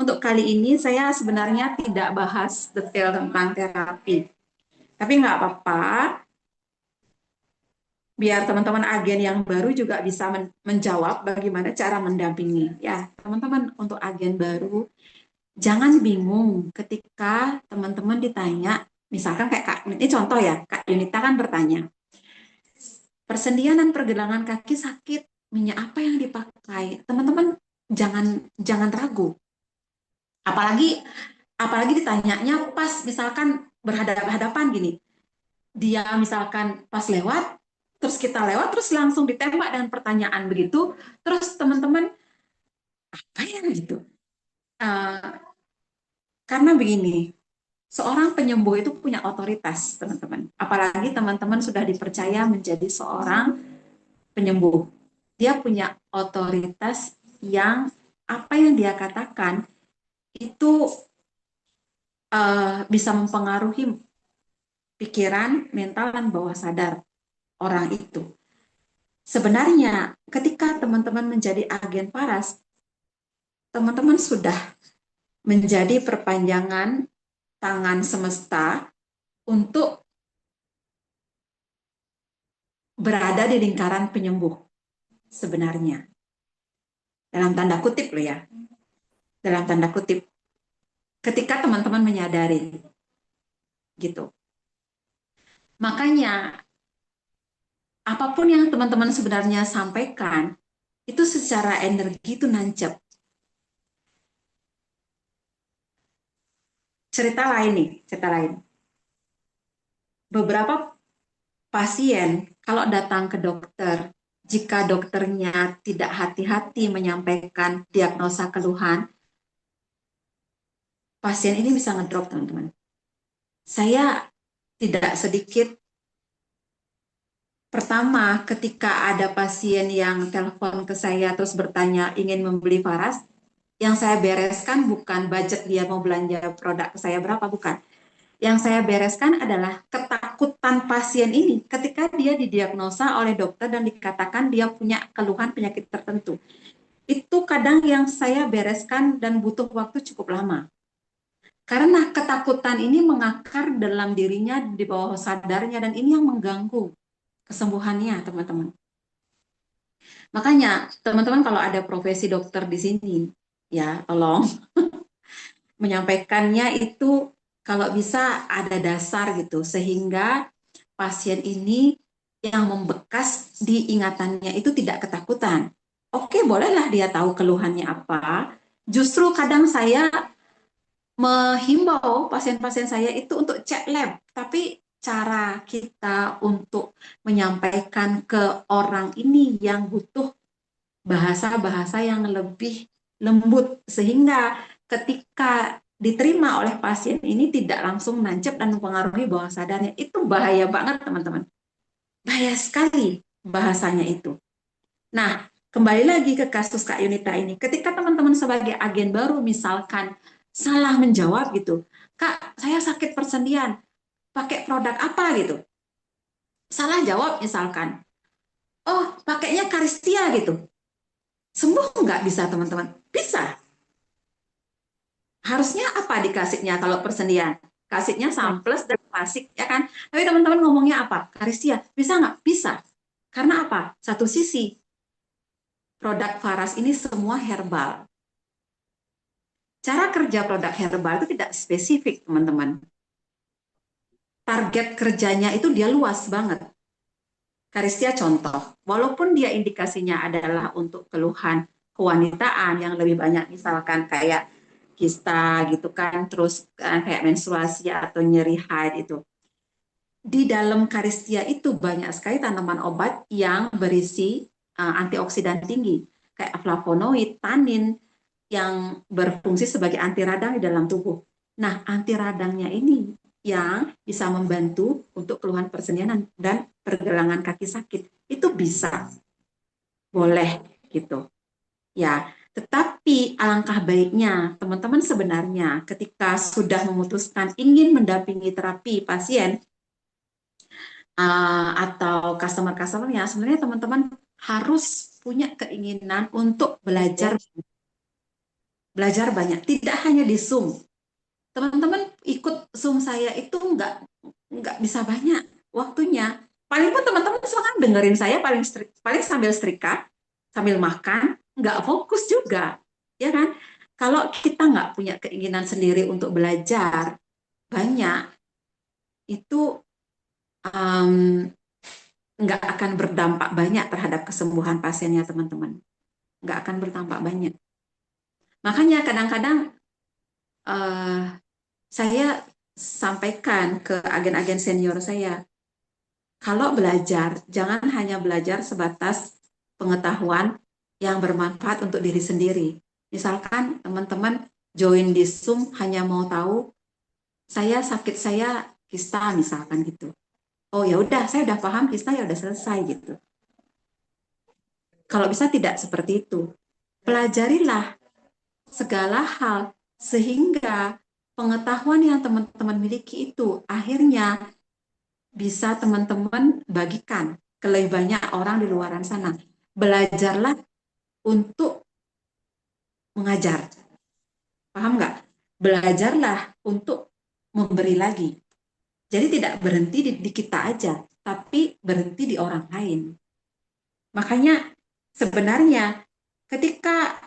Untuk kali ini saya sebenarnya tidak bahas detail tentang terapi. Tapi nggak apa-apa, biar teman-teman agen yang baru juga bisa menjawab bagaimana cara mendampingi. Ya, teman-teman untuk agen baru, jangan bingung ketika teman-teman ditanya, misalkan kayak Kak, ini contoh ya, Kak Yunita kan bertanya, persendian dan pergelangan kaki sakit, minyak apa yang dipakai? Teman-teman jangan ragu. Apalagi apalagi ditanyanya pas misalkan berhadapan-hadapan gini. Dia misalkan pas lewat, terus kita lewat, terus langsung ditembak dengan pertanyaan begitu, terus teman-teman apa ya gitu? Uh, karena begini, seorang penyembuh itu punya otoritas, teman-teman. Apalagi teman-teman sudah dipercaya menjadi seorang penyembuh. Dia punya otoritas yang apa yang dia katakan itu bisa mempengaruhi pikiran, mental, dan bawah sadar orang itu. Sebenarnya ketika teman-teman menjadi agen Paras, teman-teman sudah menjadi perpanjangan tangan semesta untuk berada di lingkaran penyembuh sebenarnya. Dalam tanda kutip loh ya. Dalam tanda kutip. Ketika teman-teman menyadari gitu. Makanya apapun yang teman-teman sebenarnya sampaikan itu secara energi itu nancep. Cerita lain nih, cerita lain. Beberapa pasien kalau datang ke dokter, jika dokternya tidak hati-hati menyampaikan diagnosa keluhan, pasien ini bisa ngedrop, teman-teman. Saya tidak sedikit, pertama ketika ada pasien yang telepon ke saya terus bertanya ingin membeli Faras, yang saya bereskan bukan budget dia mau belanja produk ke saya berapa, bukan. Yang saya bereskan adalah ketakutan pasien ini ketika dia didiagnosa oleh dokter dan dikatakan dia punya keluhan penyakit tertentu. Itu kadang yang saya bereskan dan butuh waktu cukup lama. Karena ketakutan ini mengakar dalam dirinya di bawah sadarnya dan ini yang mengganggu kesembuhannya, teman-teman. Makanya, teman-teman kalau ada profesi dokter di sini, ya tolong menyampaikannya itu kalau bisa ada dasar gitu sehingga pasien ini yang membekas di ingatannya itu tidak ketakutan. Oke, bolehlah dia tahu keluhannya apa. Justru kadang saya menghimbau pasien-pasien saya itu untuk cek lab, tapi cara kita untuk menyampaikan ke orang ini yang butuh bahasa-bahasa yang lebih lembut sehingga ketika diterima oleh pasien ini tidak langsung nancep dan mempengaruhi bawah sadarnya. Itu bahaya banget, teman-teman. Bahaya sekali bahasanya itu. Nah, kembali lagi ke kasus Kak Yunita ini. Ketika teman-teman sebagai agen baru misalkan salah menjawab gitu, Kak, saya sakit persendian, pakai produk apa gitu. Salah jawab misalkan, oh pakainya Karistia gitu. Sembuh nggak bisa teman-teman? Bisa. Harusnya apa dikasihnya kalau persendian? Kasihnya Ya. samples dan klasik, ya kan? Tapi teman-teman ngomongnya apa? Karistia. Bisa nggak? Bisa. Karena apa? Satu sisi, produk Faras ini semua herbal. Cara kerja produk herbal itu tidak spesifik, teman-teman. Target kerjanya itu dia luas banget. Karistia contoh, walaupun dia indikasinya adalah untuk keluhan kewanitaan yang lebih banyak, misalkan kayak kista gitu kan, terus kayak menstruasi atau nyeri haid itu. Di dalam Karistia itu banyak sekali tanaman obat yang berisi antioksidan tinggi, kayak flavonoid, tanin, yang berfungsi sebagai anti radang di dalam tubuh. Nah, anti radangnya ini yang bisa membantu untuk keluhan persendian dan pergelangan kaki sakit. Itu bisa, boleh gitu. Ya, tetapi alangkah baiknya teman-teman sebenarnya ketika sudah memutuskan ingin mendampingi terapi pasien atau customer-customernya, sebenarnya teman-teman harus punya keinginan untuk belajar banyak, tidak hanya di Zoom. Teman-teman ikut Zoom saya itu nggak bisa banyak waktunya. Paling pun teman-teman sekarang dengerin saya paling sambil setrika, sambil makan, nggak fokus juga, ya kan? Kalau kita nggak punya keinginan sendiri untuk belajar banyak, itu um, nggak akan berdampak banyak terhadap kesembuhan pasiennya, teman-teman. Nggak akan berdampak banyak. Makanya kadang-kadang uh, saya sampaikan ke agen-agen senior saya, kalau belajar, jangan hanya belajar sebatas pengetahuan yang bermanfaat untuk diri sendiri. Misalkan teman-teman join di Zoom hanya mau tahu saya kista misalkan gitu. Oh ya udah, saya udah paham kista ya udah selesai gitu. Kalau bisa tidak seperti itu. Pelajarilah segala hal sehingga pengetahuan yang teman-teman miliki itu akhirnya bisa teman-teman bagikan ke lebih banyak orang di luar sana. Belajarlah untuk mengajar. Paham nggak? Belajarlah untuk memberi lagi. Jadi tidak berhenti di kita aja, tapi berhenti di orang lain. Makanya sebenarnya ketika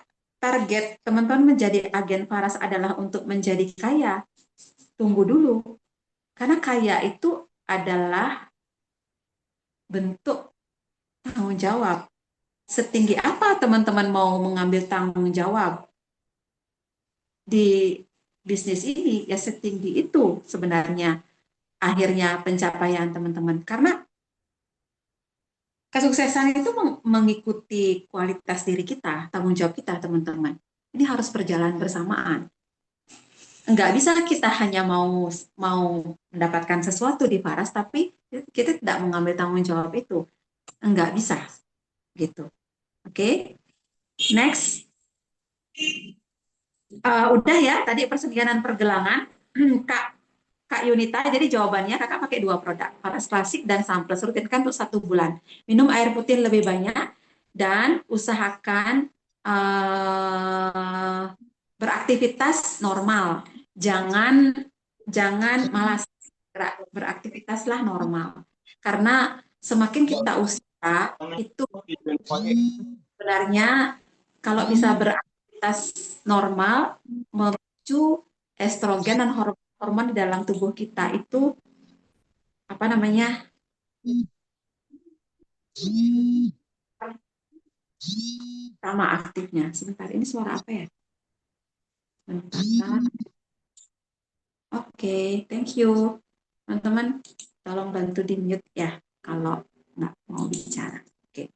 target teman-teman menjadi agen Faras adalah untuk menjadi kaya, tunggu dulu. Karena kaya itu adalah bentuk tanggung jawab. Setinggi apa teman-teman mau mengambil tanggung jawab di bisnis ini, ya setinggi itu sebenarnya akhirnya pencapaian teman-teman. Karena kesuksesan itu mengikuti kualitas diri kita, tanggung jawab kita teman-teman. Ini harus berjalan bersamaan. Enggak bisa kita hanya mau mendapatkan sesuatu di Faras, tapi kita tidak mengambil tanggung jawab itu. Enggak bisa, gitu. Oke, next. Udah ya, tadi persendian dan pergelangan. Kak, Kak Yunita, jadi jawabannya kakak pakai 2 produk, Faras Klasik dan Samples. Rutinkan untuk 1 bulan. Minum air putih lebih banyak dan usahakan beraktivitas normal. Jangan malas, beraktivitaslah normal. Karena semakin kita usia itu sebenarnya kalau bisa beraktivitas normal memicu estrogen dan hormon di dalam tubuh kita itu apa namanya sama aktifnya. Sebentar, ini suara apa ya? Sebentar. Oke, thank you. Teman-teman, tolong bantu di mute ya kalau nggak mau bicara. Oke.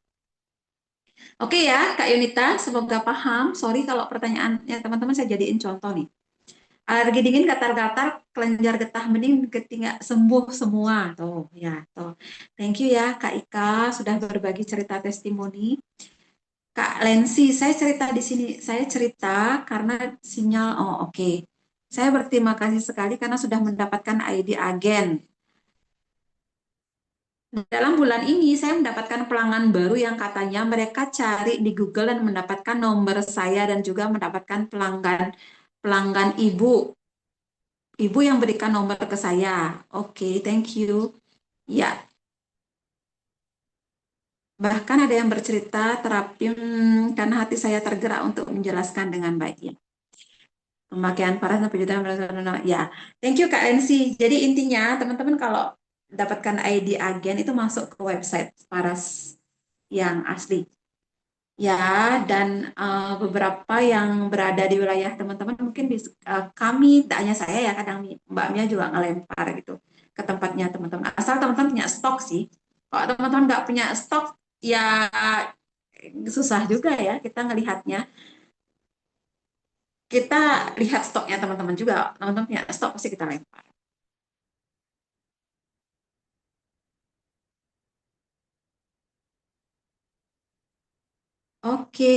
Oke ya, Kak Yunita, semoga paham. Sorry kalau pertanyaannya teman-teman saya jadiin contoh nih. Alergi dingin, gatal-gatal, kelenjar getah bening, ketika sembuh semua. Tuh, ya, tuh. Thank you ya, Kak Ika, sudah berbagi cerita testimoni. Kak Lensi, saya cerita di sini. Saya cerita karena sinyal, oh oke. Saya berterima kasih sekali karena sudah mendapatkan ID agen. Dalam bulan ini saya mendapatkan pelanggan baru yang katanya mereka cari di Google dan mendapatkan nomor saya dan juga mendapatkan pelanggan pelanggan ibu. Ibu yang berikan nomor ke saya. Oke, thank you. Ya, bahkan ada yang bercerita terapi karena hati saya tergerak untuk menjelaskan dengan baik. Ya. Pemakaian paras sampai jutaan ya. Thank you Kak Ensi. Jadi intinya teman-teman kalau dapatkan ID agen itu masuk ke website Paras yang asli. Ya, dan beberapa yang berada di wilayah teman-teman mungkin kami, tak hanya saya ya, kadang Mbak Mia juga ngelempar gitu ke tempatnya teman-teman. Asal teman-teman punya stok sih. Kalau teman-teman nggak punya stok, ya susah juga ya kita ngelihatnya. Kita lihat stoknya teman-teman juga. Teman-teman punya stok pasti kita lempar. Oke,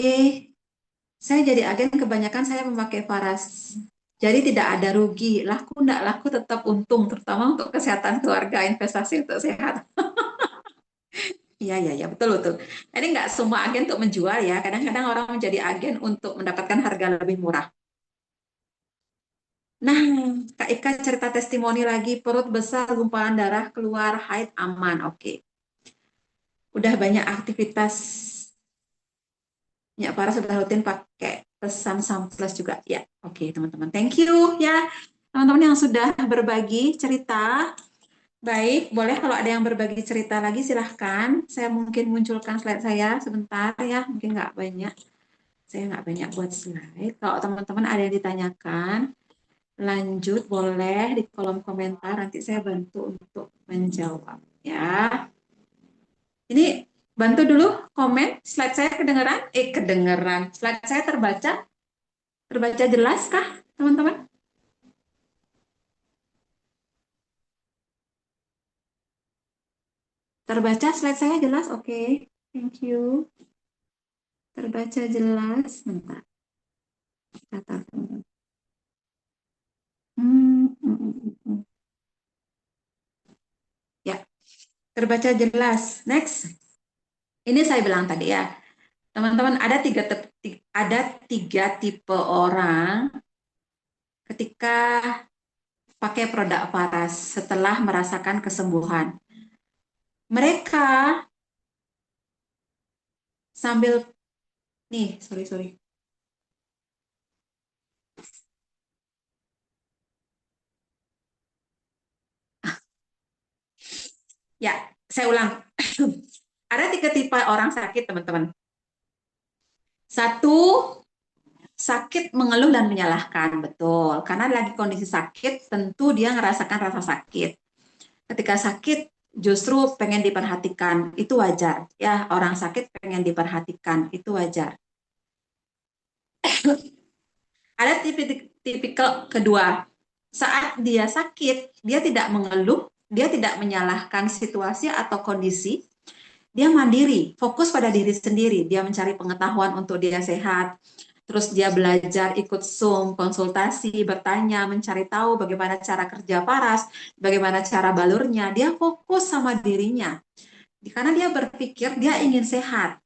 saya jadi agen kebanyakan saya memakai Faras. Jadi tidak ada rugi, laku enggak laku tetap untung, terutama untuk kesehatan keluarga, investasi untuk sehat. Iya, iya, iya, betul, betul. Ini nggak semua agen untuk menjual ya, kadang-kadang orang menjadi agen untuk mendapatkan harga lebih murah. Nah, Kak Ika cerita testimoni lagi, perut besar, gumpalan darah, keluar, haid, aman, oke. Udah banyak aktivitas, ya, para sudah rutin pakai pesan Samples juga, ya. Oke, teman-teman, thank you ya. Teman-teman yang sudah berbagi cerita, baik, boleh kalau ada yang berbagi cerita lagi silahkan. Saya mungkin munculkan slide saya sebentar ya, mungkin nggak banyak. Saya nggak banyak buat slide. Kalau teman-teman ada yang ditanyakan, lanjut boleh di kolom komentar. Nanti saya bantu untuk menjawab ya. Ini bantu dulu komen. Slide saya kedengeran? Kedengeran. Slide saya terbaca? Terbaca jelas kah, teman-teman? Terbaca slide saya jelas? Oke. Thank you. Terbaca jelas. Bentar. Kata teman. Ya, terbaca jelas. Next. Ini saya bilang tadi ya, teman-teman ada tiga tipe orang ketika pakai produk Faras setelah merasakan kesembuhan. Mereka sambil nih, sorry sorry. Ya, saya ulang. Ada tiga tipe orang sakit, teman-teman. Satu, sakit mengeluh dan menyalahkan, betul. Karena lagi kondisi sakit, tentu dia ngerasakan rasa sakit. Ketika sakit, justru pengen diperhatikan, itu wajar. Ya, orang sakit pengen diperhatikan, itu wajar. Ada tipikal kedua, saat dia sakit, dia tidak mengeluh, dia tidak menyalahkan situasi atau kondisi, dia mandiri, fokus pada diri sendiri, dia mencari pengetahuan untuk dia sehat, terus dia belajar ikut Zoom, konsultasi, bertanya, mencari tahu bagaimana cara kerja paras, bagaimana cara balurnya, dia fokus sama dirinya, karena dia berpikir dia ingin sehat.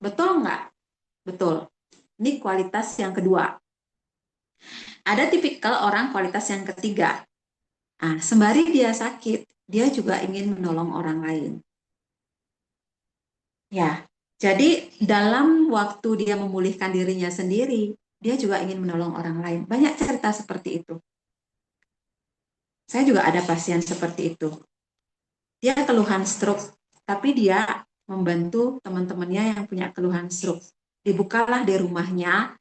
Betul nggak? Betul. Ini kualitas yang kedua. Ada tipikal orang kualitas yang ketiga. Nah, sembari dia sakit, dia juga ingin menolong orang lain. Ya, jadi dalam waktu dia memulihkan dirinya sendiri, dia juga ingin menolong orang lain. Banyak cerita seperti itu. Saya juga ada pasien seperti itu. Dia keluhan stroke, tapi dia membantu teman-temannya yang punya keluhan stroke. Dibukalah di rumahnya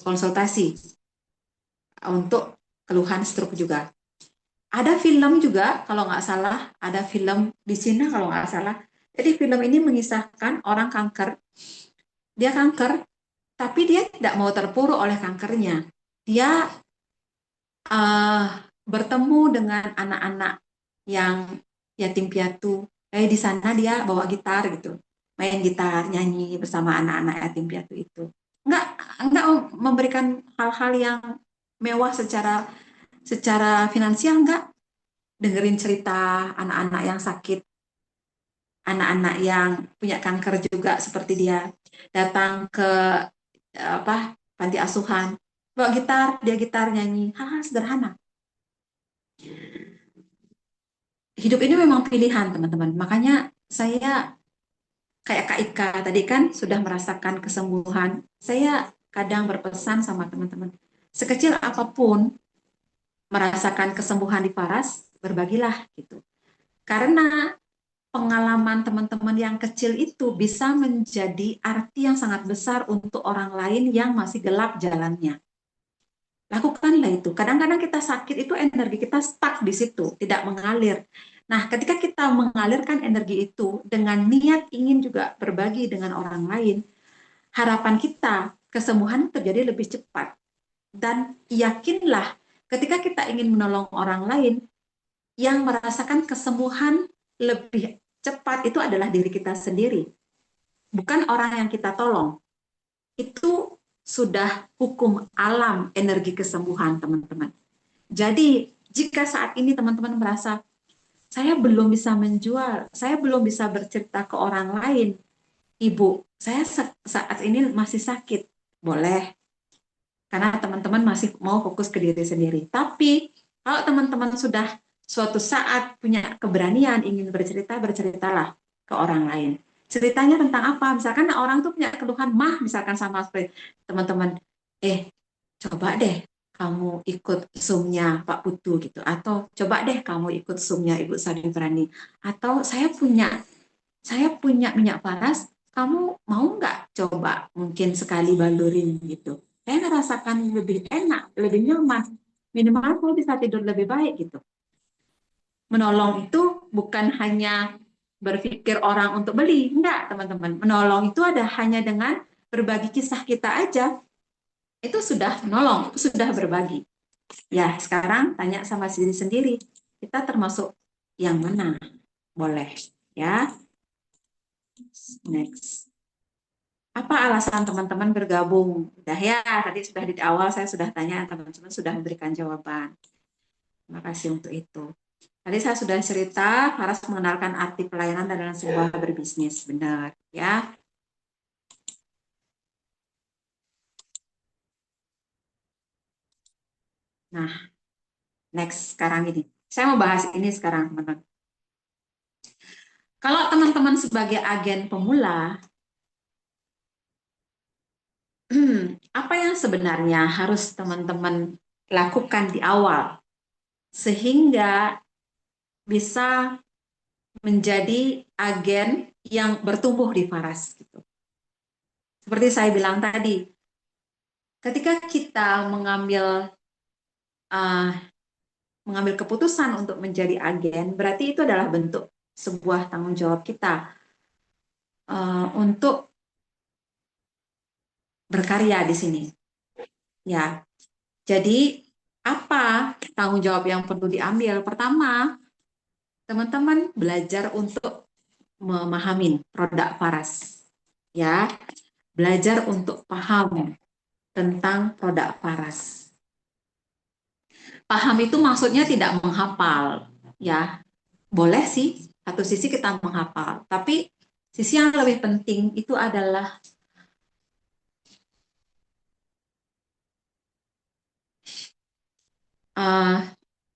konsultasi untuk keluhan stroke juga. Ada film juga, kalau nggak salah, ada film di Cina kalau nggak salah. Jadi film ini mengisahkan orang kanker. Dia kanker, tapi dia tidak mau terpuruk oleh kankernya. Dia uh, bertemu dengan anak-anak yang yatim piatu. Di sana dia bawa gitar gitu, main gitar, nyanyi bersama anak-anak yatim piatu itu. Enggak, enggak memberikan hal-hal yang mewah secara finansial, enggak. Dengerin cerita anak-anak yang sakit, anak-anak yang punya kanker juga seperti dia, datang ke panti asuhan, bawa gitar, dia gitar nyanyi, hal-hal sederhana. Hidup ini memang pilihan, teman-teman. Makanya saya kayak Kak Ika tadi kan sudah merasakan kesembuhan. Saya kadang berpesan sama teman-teman, sekecil apapun merasakan kesembuhan di Paras, berbagilah gitu. Karena pengalaman teman-teman yang kecil itu bisa menjadi arti yang sangat besar untuk orang lain yang masih gelap jalannya. Lakukanlah itu. Kadang-kadang kita sakit itu energi kita stuck di situ, tidak mengalir. Nah, ketika kita mengalirkan energi itu dengan niat ingin juga berbagi dengan orang lain, harapan kita kesembuhan terjadi lebih cepat. Dan yakinlah ketika kita ingin menolong orang lain, yang merasakan kesembuhan lebih cepat itu adalah diri kita sendiri, bukan orang yang kita tolong. Itu sudah hukum alam energi kesembuhan, teman-teman. Jadi, jika saat ini teman-teman merasa, saya belum bisa menjual, saya belum bisa bercerita ke orang lain, Ibu, saya saat ini masih sakit, boleh. Karena teman-teman masih mau fokus ke diri sendiri. Tapi, kalau teman-teman sudah suatu saat punya keberanian ingin bercerita, berceritalah ke orang lain. Ceritanya tentang apa? Misalkan orang tuh punya keluhan mah, misalkan sama seperti teman-teman, coba deh kamu ikut Zoom-nya Pak Putu gitu, atau coba deh kamu ikut Zoom-nya Ibu Sari Berani, atau saya punya minyak paras, kamu mau nggak coba mungkin sekali balurin gitu. Saya merasakan lebih enak, lebih nyaman, minimal saya bisa tidur lebih baik gitu. Menolong itu bukan hanya berpikir orang untuk beli, enggak teman-teman. Menolong itu ada hanya dengan berbagi kisah kita aja, itu sudah menolong, itu sudah berbagi. Ya, sekarang tanya sama diri sendiri, kita termasuk yang mana? Boleh, ya. Next. Apa alasan teman-teman bergabung? Udah ya, tadi sudah di awal saya sudah tanya, teman-teman sudah memberikan jawaban. Terima kasih untuk itu. Tadi saya sudah cerita, harus mengenalkan arti pelayanan dalam sebuah berbisnis. Benar, ya. Nah, next sekarang ini. Saya mau bahas ini sekarang, teman-teman. Kalau teman-teman sebagai agen pemula, apa yang sebenarnya harus teman-teman lakukan di awal sehingga bisa menjadi agen yang bertumbuh di Faras gitu. Seperti saya bilang tadi, ketika kita uh, mengambil keputusan untuk menjadi agen, berarti itu adalah bentuk sebuah tanggung jawab kita untuk berkarya di sini. Ya, jadi apa tanggung jawab yang perlu diambil? Pertama, teman-teman belajar untuk memahami produk Faras. Ya, belajar untuk paham tentang produk Faras. Paham itu maksudnya tidak menghafal, ya. Boleh sih, satu sisi kita menghafal, tapi sisi yang lebih penting itu adalah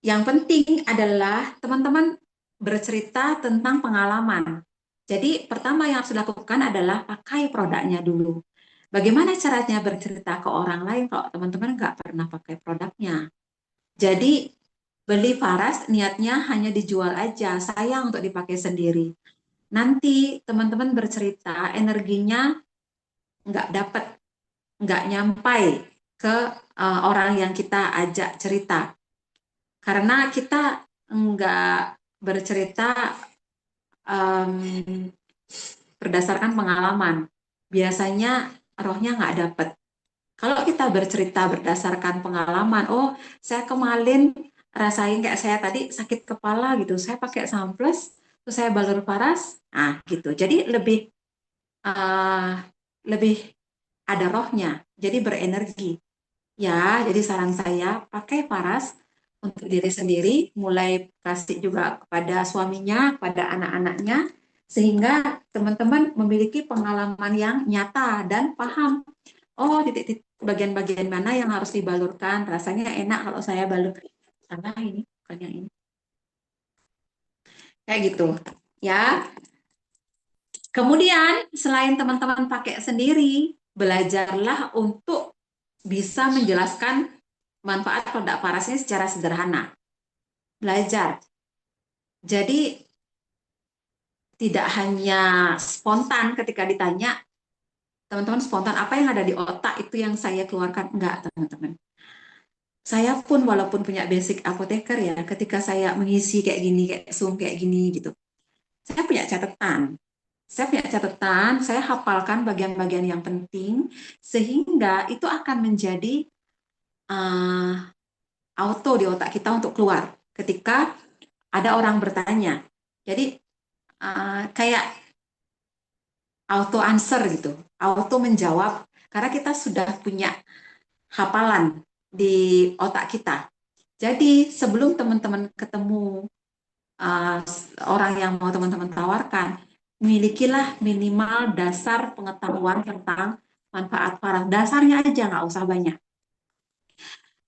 yang penting adalah teman-teman bercerita tentang pengalaman. Jadi pertama yang harus dilakukan adalah pakai produknya dulu. Bagaimana caranya bercerita ke orang lain kalau teman-teman nggak pernah pakai produknya? Jadi beli Faras niatnya hanya dijual aja, sayang untuk dipakai sendiri. Nanti teman-teman bercerita, energinya nggak dapat, nggak nyampai ke orang yang kita ajak cerita. Karena kita nggak bercerita berdasarkan pengalaman. Biasanya rohnya nggak dapet. Kalau kita bercerita berdasarkan pengalaman, oh saya kemarin rasain kayak saya tadi sakit kepala gitu, saya pakai samples, terus saya balur paras, nah gitu. Jadi uh, lebih ada rohnya, jadi berenergi. Ya, jadi saran saya pakai paras untuk diri sendiri, mulai kasih juga kepada suaminya, kepada anak-anaknya, sehingga teman-teman memiliki pengalaman yang nyata dan paham. Oh, titik-titik bagian-bagian mana yang harus dibalurkan. Rasanya enak kalau saya balur. Salah ini, bukan yang ini. Kayak gitu. Ya. Kemudian, selain teman-teman pakai sendiri, belajarlah untuk bisa menjelaskan manfaat produk parasnya secara sederhana. Belajar. Jadi tidak hanya spontan ketika ditanya, teman-teman spontan apa yang ada di otak itu yang saya keluarkan. Enggak, teman-teman. Saya pun walaupun punya basic apoteker ya, ketika saya mengisi kayak gini, kayak Zoom kayak gini gitu, saya punya catatan. Saya punya catatan, saya hafalkan bagian-bagian yang penting, sehingga itu akan menjadi uh, auto di otak kita untuk keluar ketika ada orang bertanya. Jadi kayak auto answer gitu, auto menjawab karena kita sudah punya hafalan di otak kita. Jadi sebelum teman-teman ketemu uh, orang yang mau teman-teman tawarkan, milikilah minimal dasar pengetahuan tentang manfaat parang. Dasarnya aja, nggak usah banyak.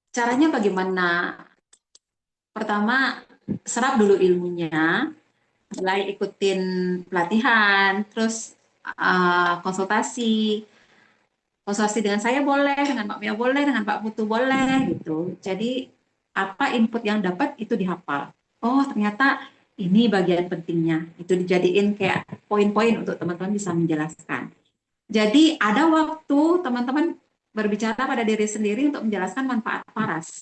Caranya bagaimana? Pertama, serap dulu ilmunya, mulai ikutin pelatihan, terus konsultasi. Konsultasi dengan saya boleh, dengan Mbak Mia boleh, dengan Pak Putu boleh gitu. Jadi apa input yang dapat itu dihafal. Oh ternyata ini bagian pentingnya. Itu dijadiin kayak poin-poin untuk teman-teman bisa menjelaskan. Jadi ada waktu teman-teman berbicara pada diri sendiri untuk menjelaskan manfaat paras.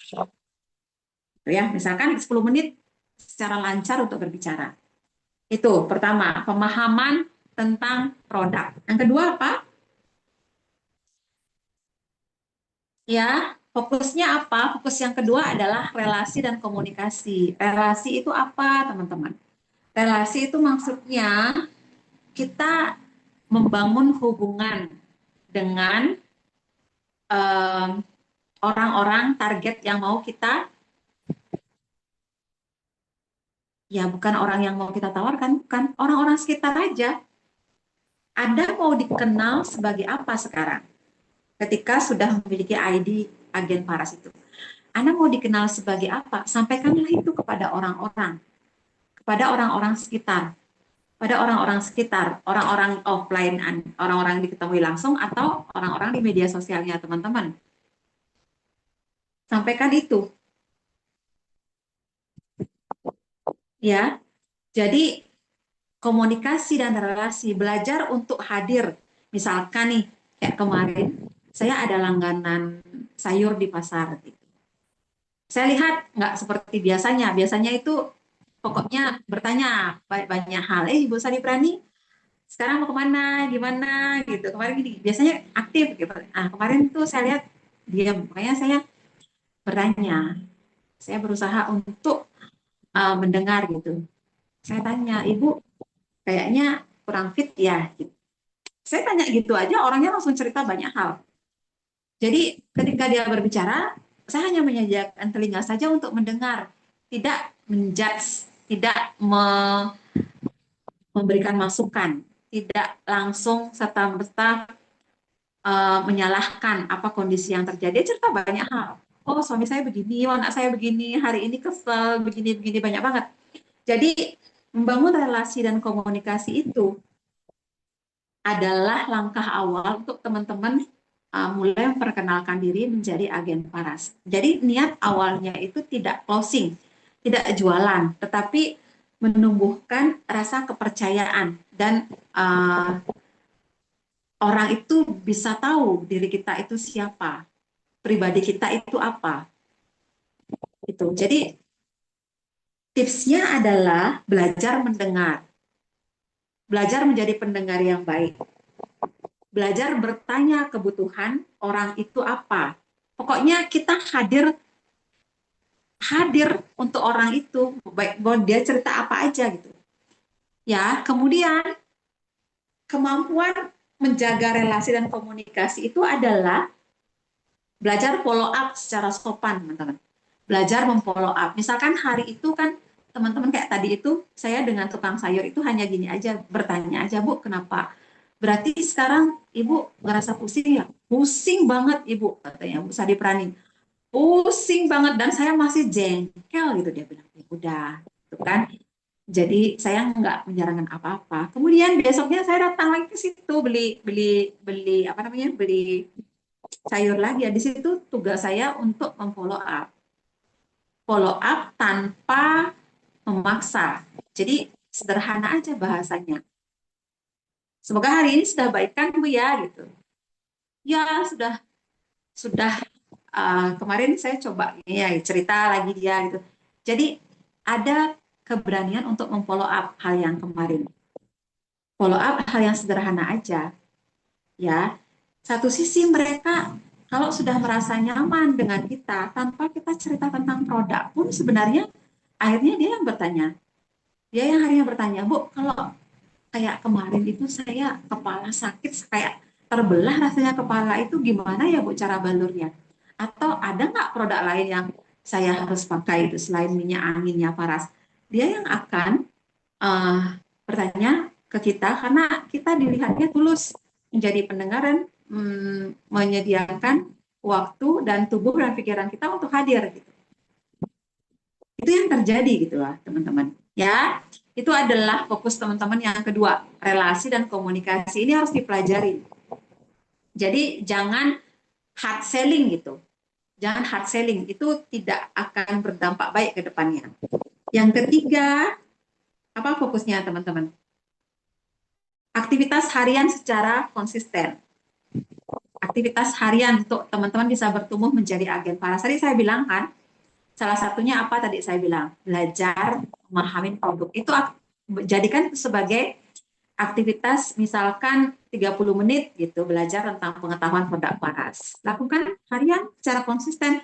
Ya, misalkan 10 menit secara lancar untuk berbicara. Itu pertama, pemahaman tentang produk. Yang kedua apa? Ya, fokusnya apa? Fokus yang kedua adalah relasi dan komunikasi. Relasi itu apa, teman-teman? Relasi itu maksudnya kita membangun hubungan dengan orang-orang target yang mau kita, ya bukan orang yang mau kita tawarkan, bukan orang-orang sekitar aja. Anda mau dikenal sebagai apa sekarang? Ketika sudah memiliki ID agen paras itu. Anda mau dikenal sebagai apa? Sampaikanlah itu kepada orang-orang. Kepada orang-orang sekitar, pada orang-orang sekitar, orang-orang offline, orang-orang diketahui langsung atau orang-orang di media sosialnya teman-teman. Sampaikan itu, ya. Jadi komunikasi dan relasi, belajar untuk hadir. Misalkan nih, kayak kemarin, saya ada langganan sayur di pasar. Saya lihat nggak seperti biasanya. Biasanya itu pokoknya bertanya banyak hal. Ibu Sari Prani, sekarang mau kemana, gimana gitu. Kemarin gini, biasanya aktif gitu. Nah kemarin tuh saya lihat diam, makanya saya bertanya. Saya berusaha untuk mendengar gitu. Saya tanya, ibu kayaknya kurang fit ya. Gitu. Saya tanya gitu aja, orangnya langsung cerita banyak hal. Jadi ketika dia berbicara, saya hanya menyediakan telinga saja untuk mendengar, tidak menjudge, tidak memberikan masukan, tidak langsung serta-merta menyalahkan apa kondisi yang terjadi. Dia cerita banyak hal. Oh, suami saya begini, oh, anak saya begini, hari ini kesel, begini-begini banyak banget. Jadi, membangun relasi dan komunikasi itu adalah langkah awal untuk teman-teman mulai memperkenalkan diri menjadi agen paras. Jadi, niat awalnya itu tidak closing, tidak jualan, tetapi menumbuhkan rasa kepercayaan dan orang itu bisa tahu diri kita itu siapa, pribadi kita itu apa. Itu. Jadi tipsnya adalah belajar mendengar. Belajar menjadi pendengar yang baik. belajar bertanya kebutuhan orang itu apa. Pokoknya kita hadir untuk orang itu, baik dia cerita apa aja gitu. Ya, kemudian kemampuan menjaga relasi dan komunikasi itu adalah belajar follow up secara sopan, teman-teman. Belajar memfollow up. Misalkan hari itu kan teman-teman kayak tadi itu, saya dengan tukang sayur itu hanya gini aja, bertanya aja, Bu, kenapa? Berarti sekarang Ibu ngerasa pusing ya? Pusing banget Ibu, katanya Bu Sadi Prani. Pusing banget, dan saya masih jengkel gitu, dia bilang. Ya udah, itu kan. Jadi saya nggak menyarankan apa-apa. Kemudian besoknya saya datang lagi ke situ beli beli beli apa namanya beli sayur lagi ya. Di situ tugas saya untuk follow up tanpa memaksa. Jadi sederhana aja bahasanya. Semoga hari ini sudah baikkan Bu ya gitu. Ya sudah kemarin saya coba ya cerita lagi dia gitu. Jadi ada keberanian untuk memfollow up hal yang kemarin. Follow up hal yang sederhana aja ya. Satu sisi mereka kalau sudah merasa nyaman dengan kita tanpa kita cerita tentang produk pun sebenarnya akhirnya dia yang bertanya. Dia yang harinya bertanya, Bu, kalau kayak kemarin itu saya kepala sakit kayak terbelah rasanya kepala itu gimana ya Bu cara balurnya? Atau ada nggak produk lain yang saya harus pakai itu selain minyak anginnya Paras? Dia yang akan bertanya ke kita karena kita dilihatnya tulus menjadi pendengar dan menyediakan waktu dan tubuh dan pikiran kita untuk hadir gitu. Itu yang terjadi gitu lah teman-teman ya. Itu adalah fokus teman-teman yang kedua, relasi dan komunikasi ini harus dipelajari. Jadi jangan hard selling gitu, jangan hard selling, itu tidak akan berdampak baik ke depannya. Yang ketiga, apa fokusnya teman-teman? Aktivitas harian secara konsisten. Aktivitas harian untuk teman-teman bisa bertumbuh menjadi agen paras. Tadi saya bilang kan, salah satunya apa tadi saya bilang? Belajar memahami produk. Itu jadikan sebagai aktivitas misalkan 30 menit gitu belajar tentang pengetahuan produk paras. Lakukan harian secara konsisten,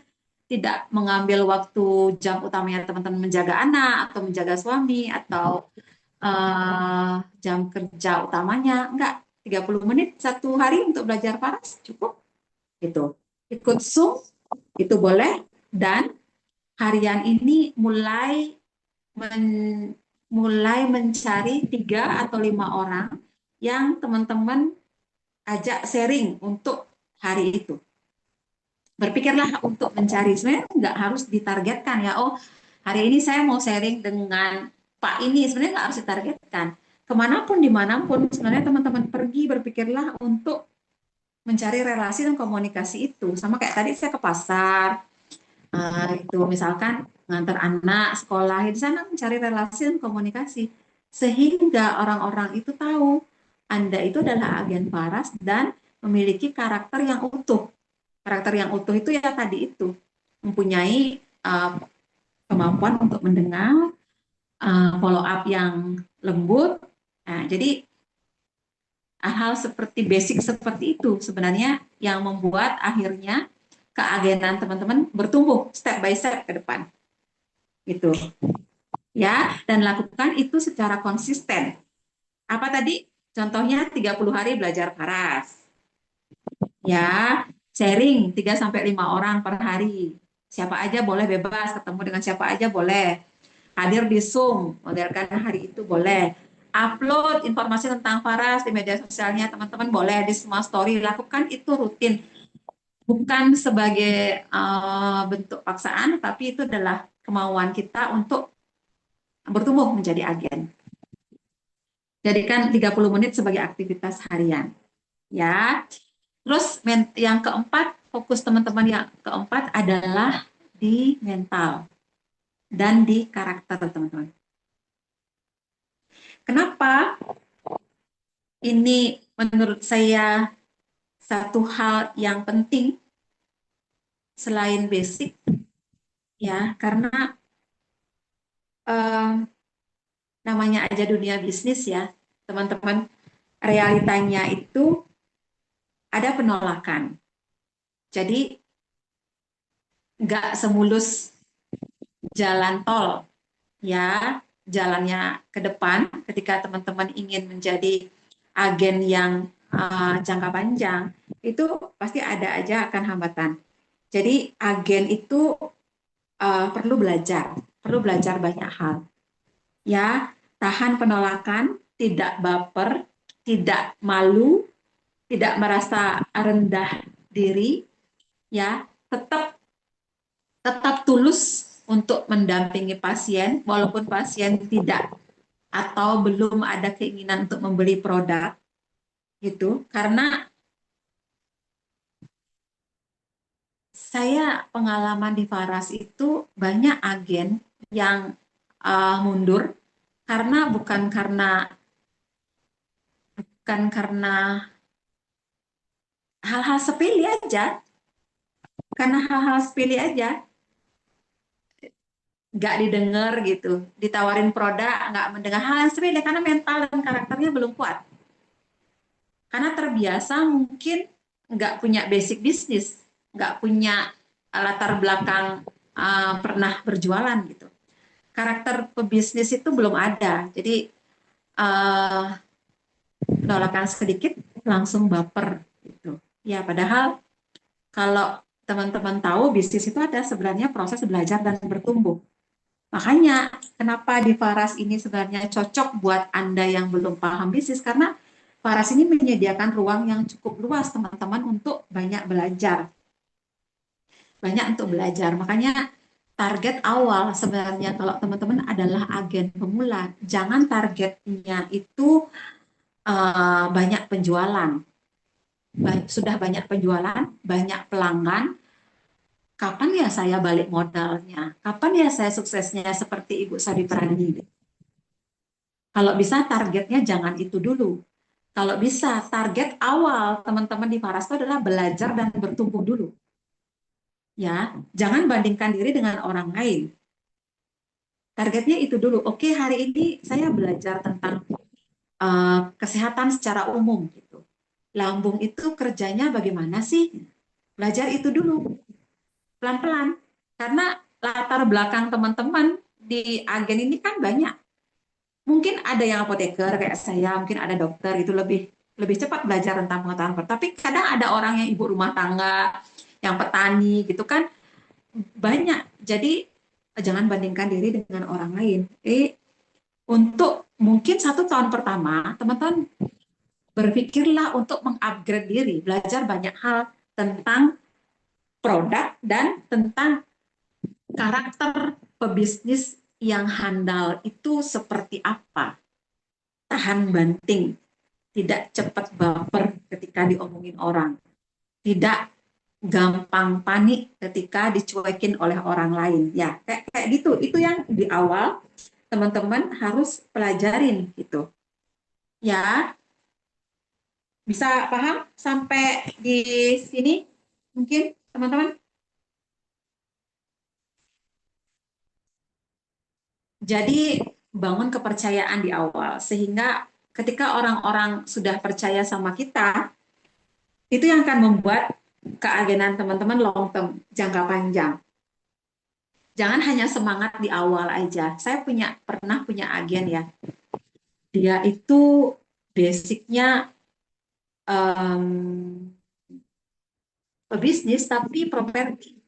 tidak mengambil waktu jam utamanya teman-teman menjaga anak atau menjaga suami atau jam kerja utamanya, enggak, 30 menit satu hari untuk belajar paras cukup gitu. Ikut Zoom itu boleh, dan harian ini mulai mencari 3 atau 5 orang yang teman-teman ajak sharing untuk hari itu. Berpikirlah untuk mencari, sebenarnya nggak harus ditargetkan ya, oh hari ini saya mau sharing dengan Pak ini, sebenarnya nggak harus ditargetkan. Kemanapun, dimanapun, sebenarnya teman-teman pergi, berpikirlah untuk mencari relasi dan komunikasi itu. Sama kayak tadi saya ke pasar, itu misalkan ngantar anak sekolah, di sana mencari relasi dan komunikasi. Sehingga orang-orang itu tahu Anda itu adalah agen paras dan memiliki karakter yang utuh. Karakter yang utuh itu ya tadi itu, mempunyai kemampuan untuk mendengar, follow up yang lembut. Nah, jadi hal-hal seperti basic seperti itu sebenarnya yang membuat akhirnya keagenan teman-teman bertumbuh step by step ke depan. Gitu. Ya, dan lakukan itu secara konsisten. Apa tadi? Contohnya 30 hari belajar paras. Ya, sharing 3 sampai 5 orang per hari. Siapa aja boleh, bebas ketemu dengan siapa aja boleh. Hadir di Zoom, modelkan hari itu boleh. Upload informasi tentang Faras di media sosialnya teman-teman boleh, di semua story. Lakukan itu rutin, bukan sebagai bentuk paksaan, tapi itu adalah kemauan kita untuk bertumbuh menjadi agen. Jadikan 30 menit sebagai aktivitas harian. Ya. Terus yang keempat, fokus teman-teman yang keempat adalah di mental dan di karakter teman-teman. Kenapa ini menurut saya satu hal yang penting selain basic? Ya, karena namanya aja dunia bisnis ya, teman-teman. Realitanya itu ada penolakan. Jadi nggak semulus jalan tol ya, jalannya ke depan ketika teman-teman ingin menjadi agen yang jangka panjang, itu pasti ada aja akan hambatan. Jadi agen itu perlu belajar banyak hal. Ya, tahan penolakan, tidak baper, tidak malu, tidak merasa rendah diri, ya, tetap tetap tulus untuk mendampingi pasien walaupun pasien tidak atau belum ada keinginan untuk membeli produk gitu. Karena saya pengalaman di Faras itu banyak agen yang mundur karena bukan karena hal-hal sepele aja, karena hal-hal sepele aja nggak didengar gitu, ditawarin produk nggak mendengar, hal yang sepele karena mental dan karakternya belum kuat, karena terbiasa mungkin nggak punya basic bisnis, nggak punya latar belakang pernah berjualan gitu, karakter pebisnis itu belum ada, jadi uh, penolakan sedikit langsung baper gitu ya. Padahal kalau teman-teman tahu bisnis itu ada sebenarnya proses belajar dan bertumbuh. Makanya kenapa di Faras ini sebenarnya cocok buat Anda yang belum paham bisnis, karena Faras ini menyediakan ruang yang cukup luas teman-teman untuk banyak belajar. Banyak untuk belajar. Makanya target awal sebenarnya kalau teman-teman adalah agen pemula, jangan targetnya itu banyak penjualan. Sudah banyak penjualan, banyak pelanggan, kapan ya saya balik modalnya? Kapan ya saya suksesnya seperti Ibu Sari Prani? Kalau bisa targetnya jangan itu dulu. Kalau bisa target awal teman-teman di Faras itu adalah belajar dan bertumbuh dulu. Ya, jangan bandingkan diri dengan orang lain. Targetnya itu dulu. Oke, hari ini saya belajar tentang kesehatan secara umum gitu. Lambung itu kerjanya bagaimana sih? Belajar itu dulu, pelan-pelan. Karena latar belakang teman-teman di agen ini kan banyak. Mungkin ada yang apoteker kayak saya, mungkin ada dokter, itu lebih lebih cepat belajar tentang pengetahuan. Tapi kadang ada orang yang ibu rumah tangga, yang petani gitu kan banyak. Jadi jangan bandingkan diri dengan orang lain. Untuk mungkin 1 tahun pertama, teman-teman berpikirlah untuk mengupgrade diri, belajar banyak hal tentang produk dan tentang karakter pebisnis yang handal itu seperti apa. Tahan banting, tidak cepat baper ketika diomongin orang, tidak gampang panik ketika dicuekin oleh orang lain. Ya, kayak gitu. Itu yang di awal teman-teman harus pelajarin gitu. Ya, bisa paham sampai di sini mungkin teman-teman? Jadi bangun kepercayaan di awal sehingga ketika orang-orang sudah percaya sama kita, itu yang akan membuat keagenan teman-teman long term, jangka panjang. Jangan hanya semangat di awal aja. Saya pernah punya agen ya. Dia itu basicnya um, pebisnis tapi properti,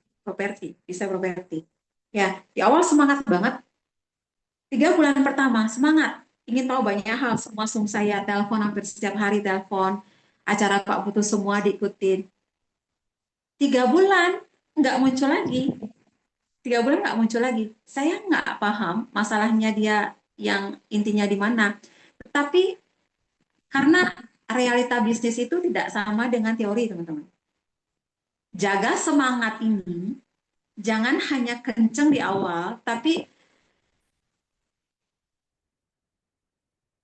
bisa properti. Ya, di awal semangat banget. 3 bulan pertama semangat, ingin tahu banyak hal, semua saya telepon hampir setiap hari, telepon acara Pak Putu semua diikutin. 3 bulan nggak muncul lagi, 3 bulan nggak muncul lagi. Saya nggak paham masalahnya dia yang intinya di mana. Tetapi karena realita bisnis itu tidak sama dengan teori, teman-teman. Jaga semangat ini, jangan hanya kenceng di awal, tapi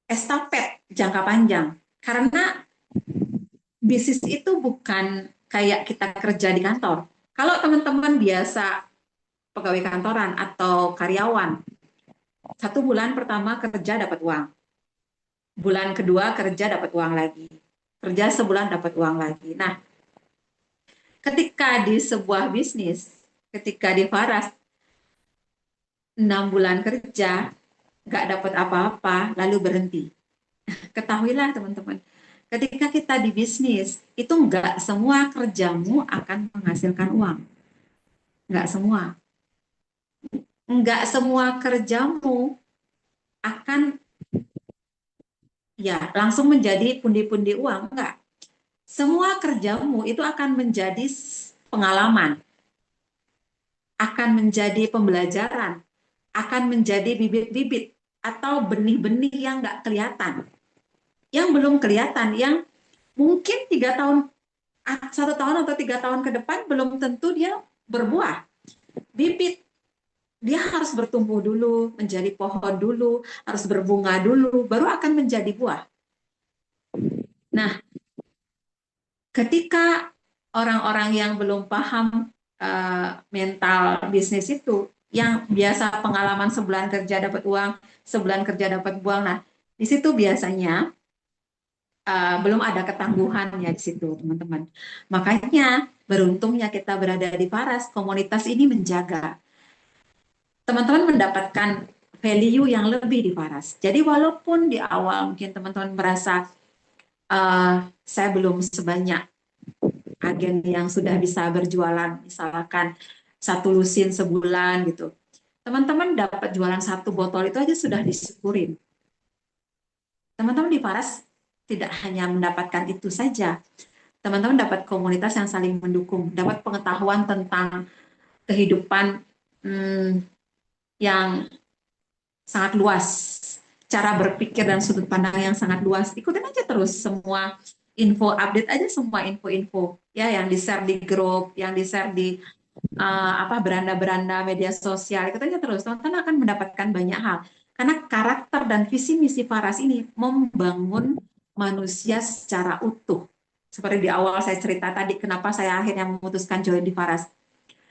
estafet jangka panjang. Karena bisnis itu bukan kayak kita kerja di kantor. Kalau teman-teman biasa pegawai kantoran atau karyawan, 1 bulan pertama kerja dapat uang, bulan kedua kerja dapat uang lagi. kerja sebulan dapat uang lagi. Nah, ketika di sebuah bisnis, ketika di Faras 6 bulan kerja nggak dapat apa-apa lalu berhenti. Ketahuilah teman-teman, ketika kita di bisnis itu nggak semua kerjamu akan menghasilkan uang, nggak semua, nggak semua kerjamu akan ya langsung menjadi pundi-pundi uang, nggak. Semua kerjamu itu akan menjadi pengalaman, akan menjadi pembelajaran, akan menjadi bibit-bibit atau benih-benih yang nggak kelihatan, yang belum kelihatan, yang mungkin 3 tahun, 1 tahun atau 3 tahun ke depan belum tentu dia berbuah. Bibit dia harus bertumbuh dulu, menjadi pohon dulu, harus berbunga dulu, baru akan menjadi buah. Nah, ketika orang-orang yang belum paham mental bisnis itu, yang biasa pengalaman sebulan kerja dapat uang, sebulan kerja dapat uang, nah di situ biasanya belum ada ketangguhannya di situ, teman-teman. Makanya beruntungnya kita berada di Paras, komunitas ini menjaga. Teman-teman mendapatkan value yang lebih di Paras. Jadi walaupun di awal mungkin teman-teman merasa saya belum sebanyak agen yang sudah bisa berjualan, misalkan 1 lusin sebulan gitu. Teman-teman dapat jualan 1 botol itu aja sudah disyukurin. Teman-teman di Paras tidak hanya mendapatkan itu saja, teman-teman dapat komunitas yang saling mendukung, dapat pengetahuan tentang kehidupan yang sangat luas, cara berpikir dan sudut pandang yang sangat luas. Ikutin aja terus semua info, update aja semua info-info ya yang di-share di grup, yang di-share di beranda-beranda media sosial. Ikutin aja terus, teman-teman akan mendapatkan banyak hal. Karena karakter dan visi misi Faras ini membangun manusia secara utuh. Seperti di awal saya cerita tadi, kenapa saya akhirnya memutuskan join di Faras.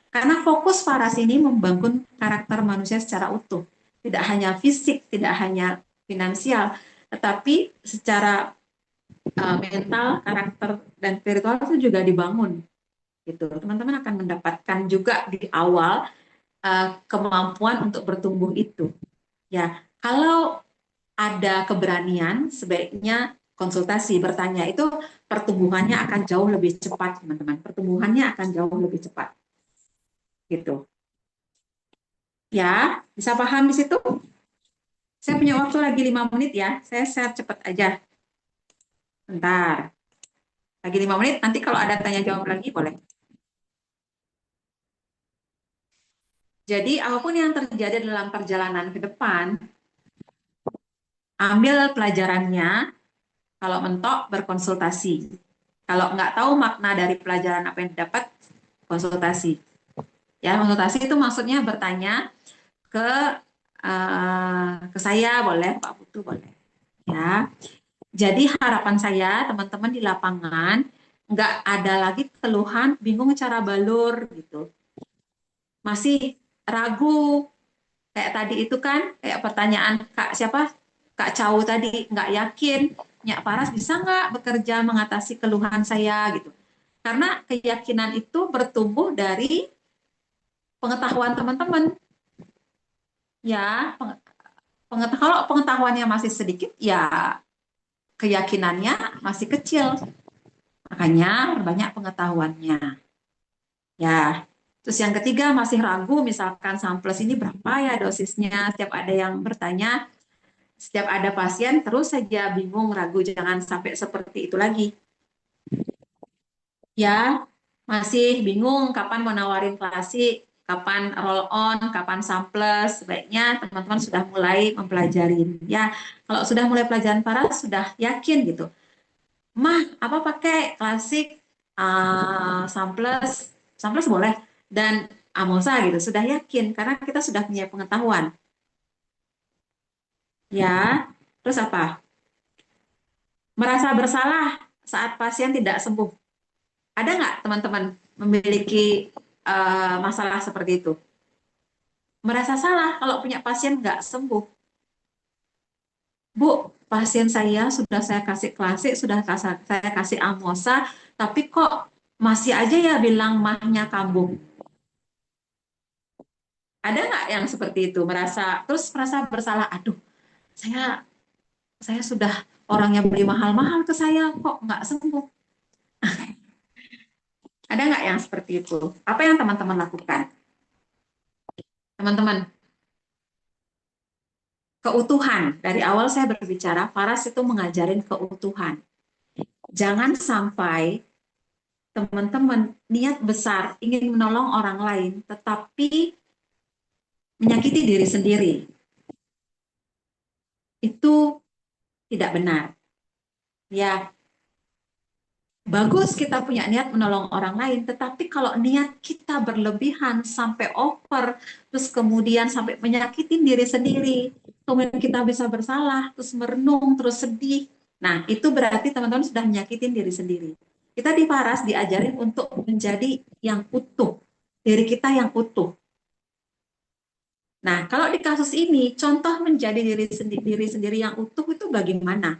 Karena fokus Faras ini membangun karakter manusia secara utuh. Tidak hanya fisik, tidak hanya finansial, tetapi secara mental, karakter, dan spiritual itu juga dibangun. Gitu. Teman-teman akan mendapatkan juga di awal kemampuan untuk bertumbuh itu. Ya, kalau ada keberanian, sebaiknya konsultasi, bertanya, itu pertumbuhannya akan jauh lebih cepat, teman-teman. Pertumbuhannya akan jauh lebih cepat. Gitu. Ya, bisa paham di situ? Saya punya waktu lagi 5 menit ya. Saya share cepat aja. Bentar. Lagi 5 menit, nanti kalau ada tanya jawab lagi boleh. Jadi apapun yang terjadi dalam perjalanan ke depan, ambil pelajarannya, kalau mentok berkonsultasi. Kalau nggak tahu makna dari pelajaran apa yang didapat, konsultasi. Ya, konsultasi itu maksudnya bertanya ke saya boleh, Pak Putu boleh. Ya, jadi harapan saya teman-teman di lapangan nggak ada lagi keluhan, bingung cara balur gitu, masih ragu kayak tadi itu kan, kayak pertanyaan Kak siapa, Kak Cau tadi, nggak yakin Nyak Paras bisa nggak bekerja mengatasi keluhan saya gitu. Karena keyakinan itu bertumbuh dari pengetahuan teman-teman. Ya, kalau pengetahuannya masih sedikit, ya keyakinannya masih kecil. Makanya banyak pengetahuannya. Ya, terus yang ketiga masih ragu, misalkan samples ini berapa ya dosisnya. Setiap ada yang bertanya, setiap ada pasien terus saja bingung, ragu, jangan sampai seperti itu lagi. Ya, masih bingung kapan mau nawarin klasik, kapan roll on, kapan samples, sebaiknya teman-teman sudah mulai mempelajari. Ya, kalau sudah mulai pelajaran paras, sudah yakin gitu. Mah, apa pakai klasik, samples, samples boleh, dan amosa gitu, sudah yakin karena kita sudah punya pengetahuan. Ya, terus apa? Merasa bersalah saat pasien tidak sembuh. Ada nggak teman-teman memiliki masalah seperti itu? Merasa salah kalau punya pasien nggak sembuh. Bu, pasien saya sudah saya kasih klasik, sudah saya kasih amosa, tapi kok masih aja ya bilang mahnya kambuh. Ada nggak yang seperti itu, merasa bersalah, aduh, saya saya sudah orang yang beli mahal-mahal ke saya kok nggak sembuh. Ada nggak yang seperti itu? Apa yang teman-teman lakukan? Teman-teman, keutuhan. Dari awal saya berbicara, Faras itu mengajarin keutuhan. Jangan sampai teman-teman niat besar ingin menolong orang lain, tetapi menyakiti diri sendiri. Itu tidak benar. Ya, bagus kita punya niat menolong orang lain, tetapi kalau niat kita berlebihan sampai over, terus kemudian sampai menyakitin diri sendiri, kemudian kita bisa bersalah, terus merenung, terus sedih. Nah, itu berarti teman-teman sudah menyakitin diri sendiri. Kita di Paras diajarin untuk menjadi yang utuh, diri kita yang utuh. Nah, kalau di kasus ini, contoh menjadi diri sendiri yang utuh itu bagaimana?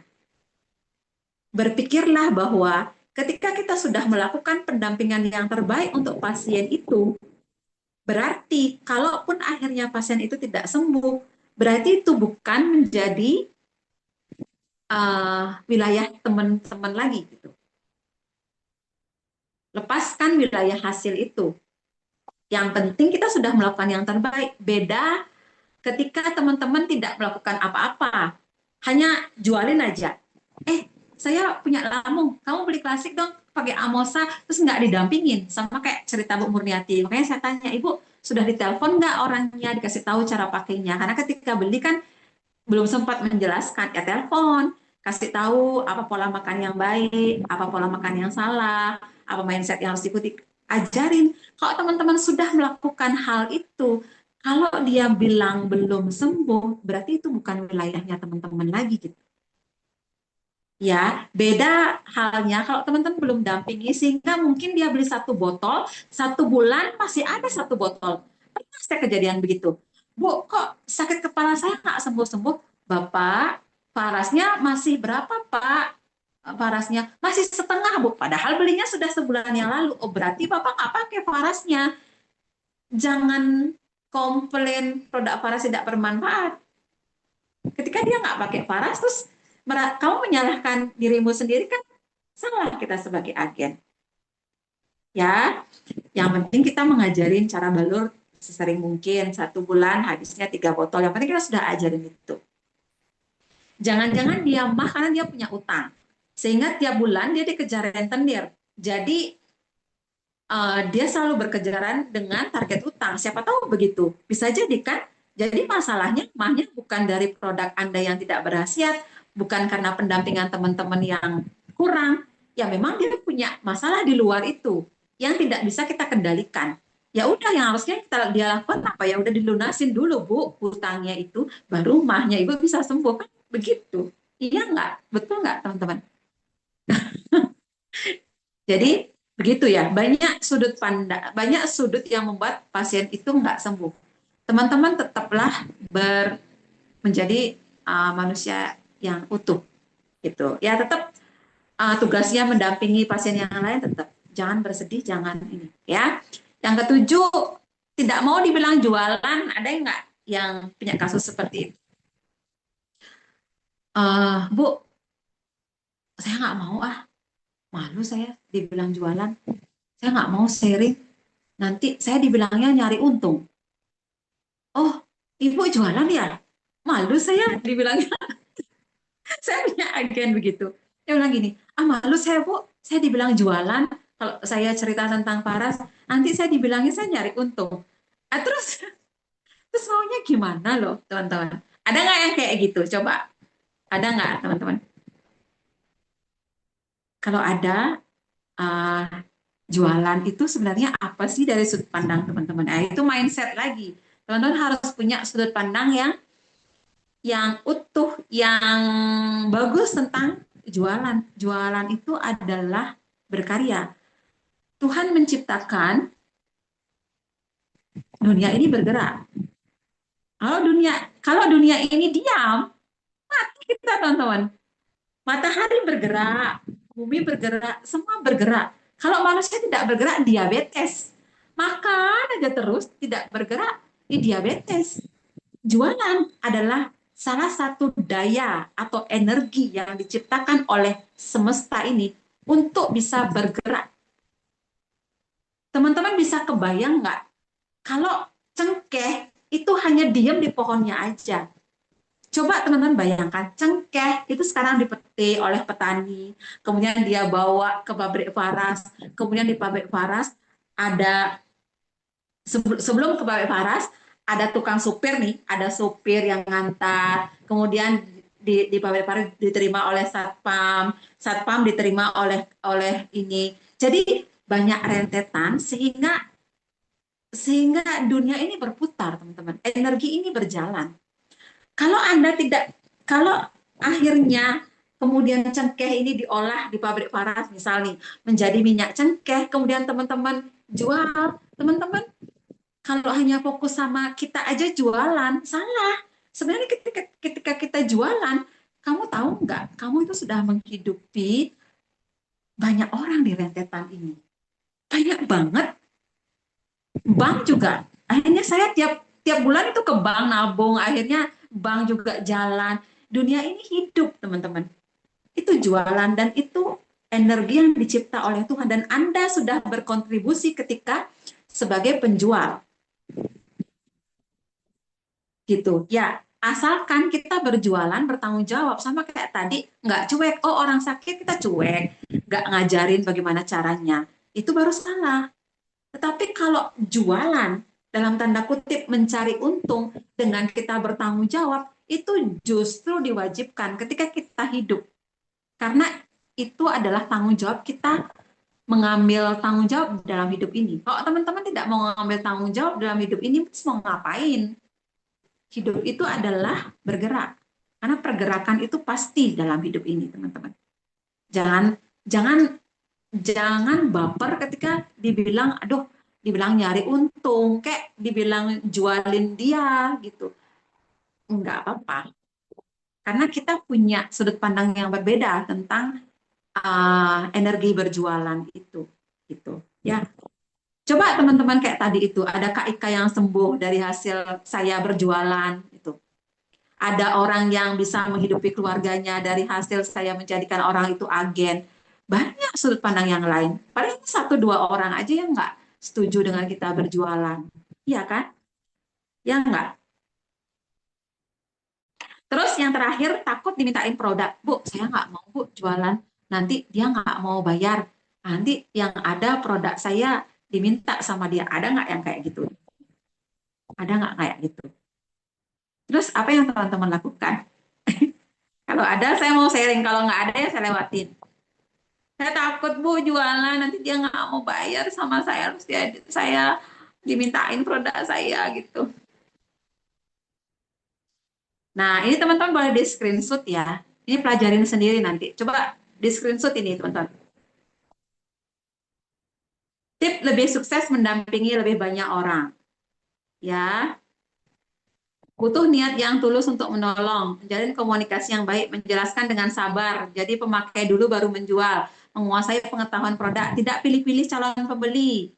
Berpikirlah bahwa ketika kita sudah melakukan pendampingan yang terbaik untuk pasien itu, berarti kalaupun akhirnya pasien itu tidak sembuh, berarti itu bukan menjadi wilayah teman-teman lagi gitu. Lepaskan wilayah hasil itu. Yang penting kita sudah melakukan yang terbaik. Beda ketika teman-teman tidak melakukan apa-apa, hanya jualin aja. Saya punya lambung, kamu beli klasik dong, pakai Amosa, terus nggak didampingin, sama kayak cerita Bu Murniati. Makanya saya tanya, Ibu sudah ditelepon nggak orangnya, dikasih tahu cara pakainya? Karena ketika beli kan belum sempat menjelaskan, ya telepon, kasih tahu apa pola makan yang baik, apa pola makan yang salah, apa mindset yang harus diikuti, ajarin. Kalau teman-teman sudah melakukan hal itu, kalau dia bilang belum sembuh, berarti itu bukan wilayahnya teman-teman lagi gitu. Ya, beda halnya kalau teman-teman belum dampingi sehingga mungkin dia beli 1 botol, 1 bulan masih ada 1 botol. Pernah saya kejadian begitu. Bu, kok sakit kepala saya nggak sembuh-sembuh? Bapak, parasnya masih berapa, Pak? Parasnya masih setengah, Bu. Padahal belinya sudah sebulan yang lalu. Oh, berarti Bapak nggak pakai parasnya. Jangan komplain produk paras tidak bermanfaat. Ketika dia nggak pakai paras, terus kamu menyalahkan dirimu sendiri kan salah kita sebagai agen. Ya, yang penting kita mengajarin cara balur sesering mungkin 1 bulan habisnya 3 botol. Yang penting kita sudah ajarin itu. Jangan-jangan dia mah karena dia punya utang. Sehingga tiap bulan dia dikejar rentenir. Jadi dia selalu berkejaran dengan target utang. Siapa tahu begitu. Bisa jadi kan. Jadi masalahnya mahnya bukan dari produk Anda yang tidak berhasiat, bukan karena pendampingan teman-teman yang kurang. Ya memang dia punya masalah di luar itu yang tidak bisa kita kendalikan. Ya udah yang harusnya dia lakukan apa ya udah dilunasin dulu Bu hutangnya itu baru mahnya Ibu bisa sembuh kan begitu. Iya nggak? Betul nggak teman-teman? Jadi begitu ya, banyak sudut yang membuat pasien itu nggak sembuh. Teman-teman tetaplah menjadi manusia yang utuh, gitu. Ya tetap tugasnya mendampingi pasien yang lain, tetap jangan bersedih, jangan ini, ya. Yang ketujuh, tidak mau dibilang jualan, ada yang nggak yang punya kasus seperti itu? Bu, saya nggak mau malu saya dibilang jualan, saya nggak mau sharing. Nanti saya dibilangnya nyari untung. Oh, ibu jualan ya? Malu saya dibilangnya. Saya punya agen begitu. Dia bilang gini, malu saya bu, saya dibilang jualan. Kalau saya cerita tentang Paras, nanti saya dibilangnya saya nyari untung. Terus, terus maunya gimana loh teman-teman? Ada nggak yang kayak gitu? Coba, ada nggak teman-teman? Kalau ada, uh, jualan itu sebenarnya apa sih dari sudut pandang teman-teman? Itu mindset lagi. Teman-teman harus punya sudut pandang yang utuh, yang bagus tentang jualan. Jualan itu adalah berkarya. Tuhan menciptakan dunia ini bergerak. Kalau dunia ini diam, kita, teman-teman. Matahari bergerak, bumi bergerak, semua bergerak. Kalau manusia tidak bergerak, diabetes. Makan aja terus, tidak bergerak, diabetes. Jualan adalah salah satu daya atau energi yang diciptakan oleh semesta ini untuk bisa bergerak. Teman-teman bisa kebayang nggak kalau cengkeh itu hanya diam di pohonnya aja. Coba teman-teman bayangkan, cengkeh itu sekarang dipetik oleh petani, kemudian dia bawa ke pabrik Faras, kemudian di pabrik Faras ada, sebelum ke pabrik Faras ada tukang supir nih, ada supir yang ngantar, kemudian di pabrik Faras diterima oleh satpam, satpam diterima oleh ini. Jadi banyak rentetan sehingga dunia ini berputar, teman-teman. Energi ini berjalan. Kalau Anda tidak, kalau akhirnya kemudian cengkeh ini diolah di pabrik Faras misalnya menjadi minyak cengkeh, kemudian teman-teman jual, teman-teman kalau hanya fokus sama kita aja jualan, salah. Sebenarnya ketika kita jualan, kamu tahu nggak, kamu itu sudah menghidupi banyak orang di rentetan ini. Banyak banget. Bank juga. Akhirnya saya tiap tiap bulan itu ke bank nabung, akhirnya bank juga jalan. Dunia ini hidup, teman-teman. Itu jualan dan itu energi yang dicipta oleh Tuhan dan Anda sudah berkontribusi ketika sebagai penjual. Gitu. Ya, asalkan kita berjualan bertanggung jawab sama kayak tadi, nggak cuek. Oh, orang sakit kita cuek, nggak ngajarin bagaimana caranya. Itu baru salah. Tetapi kalau jualan dalam tanda kutip mencari untung dengan kita bertanggung jawab, itu justru diwajibkan ketika kita hidup. Karena itu adalah tanggung jawab kita, mengambil tanggung jawab dalam hidup ini. Kalau teman-teman tidak mau mengambil tanggung jawab dalam hidup ini, mau ngapain? Hidup itu adalah bergerak. Karena pergerakan itu pasti dalam hidup ini, teman-teman. Jangan jangan jangan baper ketika dibilang, aduh, dibilang nyari untung, kayak dibilang jualin dia gitu. Enggak apa-apa. Karena kita punya sudut pandang yang berbeda tentang energi berjualan itu. Gitu. Ya, coba teman-teman kayak tadi itu, ada Kak Ika yang sembuh dari hasil saya berjualan itu. Ada orang yang bisa menghidupi keluarganya dari hasil saya menjadikan orang itu agen. Banyak sudut pandang yang lain. Paling satu dua orang aja yang nggak setuju dengan kita berjualan. Iya kan? Ya nggak? Terus yang terakhir, takut dimintain produk. Bu, saya nggak mau bu jualan. Nanti dia nggak mau bayar. Nanti yang ada produk saya diminta sama dia. Ada nggak yang kayak gitu? Ada nggak kayak gitu? Terus apa yang teman-teman lakukan? Kalau ada saya mau sharing, kalau nggak ada ya saya lewatin. Saya takut bu jualan, nanti dia nggak mau bayar sama saya, terus saya dimintain produk saya gitu. Nah ini teman-teman boleh di screenshot ya. Ini pelajarin sendiri nanti. Coba di screenshot ini teman-teman. Tip lebih sukses mendampingi lebih banyak orang. Ya, butuh niat yang tulus untuk menolong, menjalin komunikasi yang baik, menjelaskan dengan sabar. Jadi pemakai dulu baru menjual, menguasai pengetahuan produk, tidak pilih-pilih calon pembeli.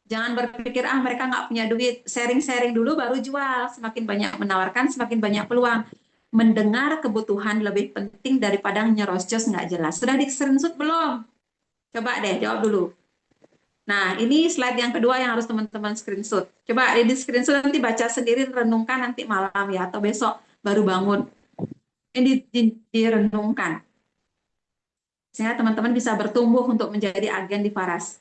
Jangan berpikir, ah mereka nggak punya duit, sharing-sharing dulu baru jual. Semakin banyak menawarkan, semakin banyak peluang. Mendengar kebutuhan lebih penting daripada nyerocos nggak jelas. Sudah di screenshot belum? Coba deh, jawab dulu. Nah, ini slide yang kedua yang harus teman-teman screenshot. Coba di screenshot nanti baca sendiri, renungkan nanti malam ya, atau besok baru bangun. Ini direnungkan. Sehingga teman-teman bisa bertumbuh untuk menjadi agen di Faras.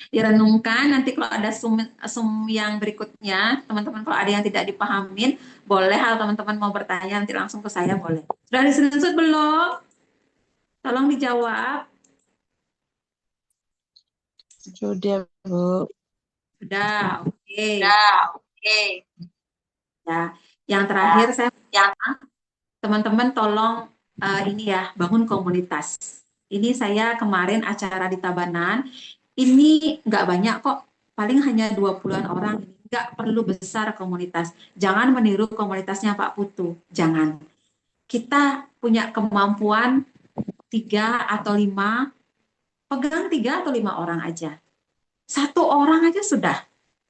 Direnungkan, nanti kalau ada sum yang berikutnya, teman-teman kalau ada yang tidak dipahamin, boleh hal teman-teman mau bertanya, nanti langsung ke saya boleh. Sudah di screenshot belum? Tolong dijawab. Sudah, Bu. Sudah, oke. Okay. Okay. Ya, yang terakhir saya teman-teman tolong ini ya, bangun komunitas. Ini saya kemarin acara di Tabanan, ini nggak banyak kok, paling hanya 20-an orang, nggak perlu besar komunitas. Jangan meniru komunitasnya Pak Putu, jangan. kita punya kemampuan 3 atau 5, pegang 3 atau 5 orang aja. 1 orang aja sudah,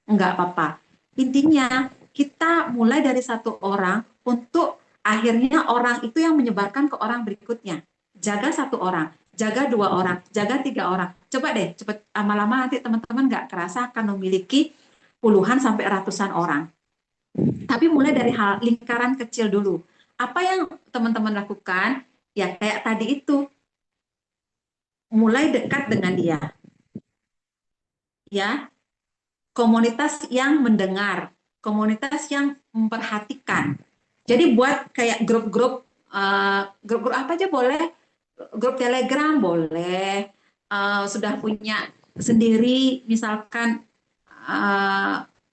enggak apa-apa. Intinya kita mulai dari 1 orang untuk akhirnya orang itu yang menyebarkan ke orang berikutnya. Jaga 1 orang, jaga 2 orang, jaga 3 orang. Coba deh, cepet lama-lama nanti teman-teman nggak kerasa akan memiliki puluhan sampai ratusan orang. Tapi mulai dari hal lingkaran kecil dulu. Apa yang teman-teman lakukan? Ya kayak tadi itu, mulai dekat dengan dia. Ya, komunitas yang mendengar, komunitas yang memperhatikan. Jadi buat kayak grup-grup, grup-grup apa aja boleh, grup Telegram boleh, sudah punya sendiri, misalkan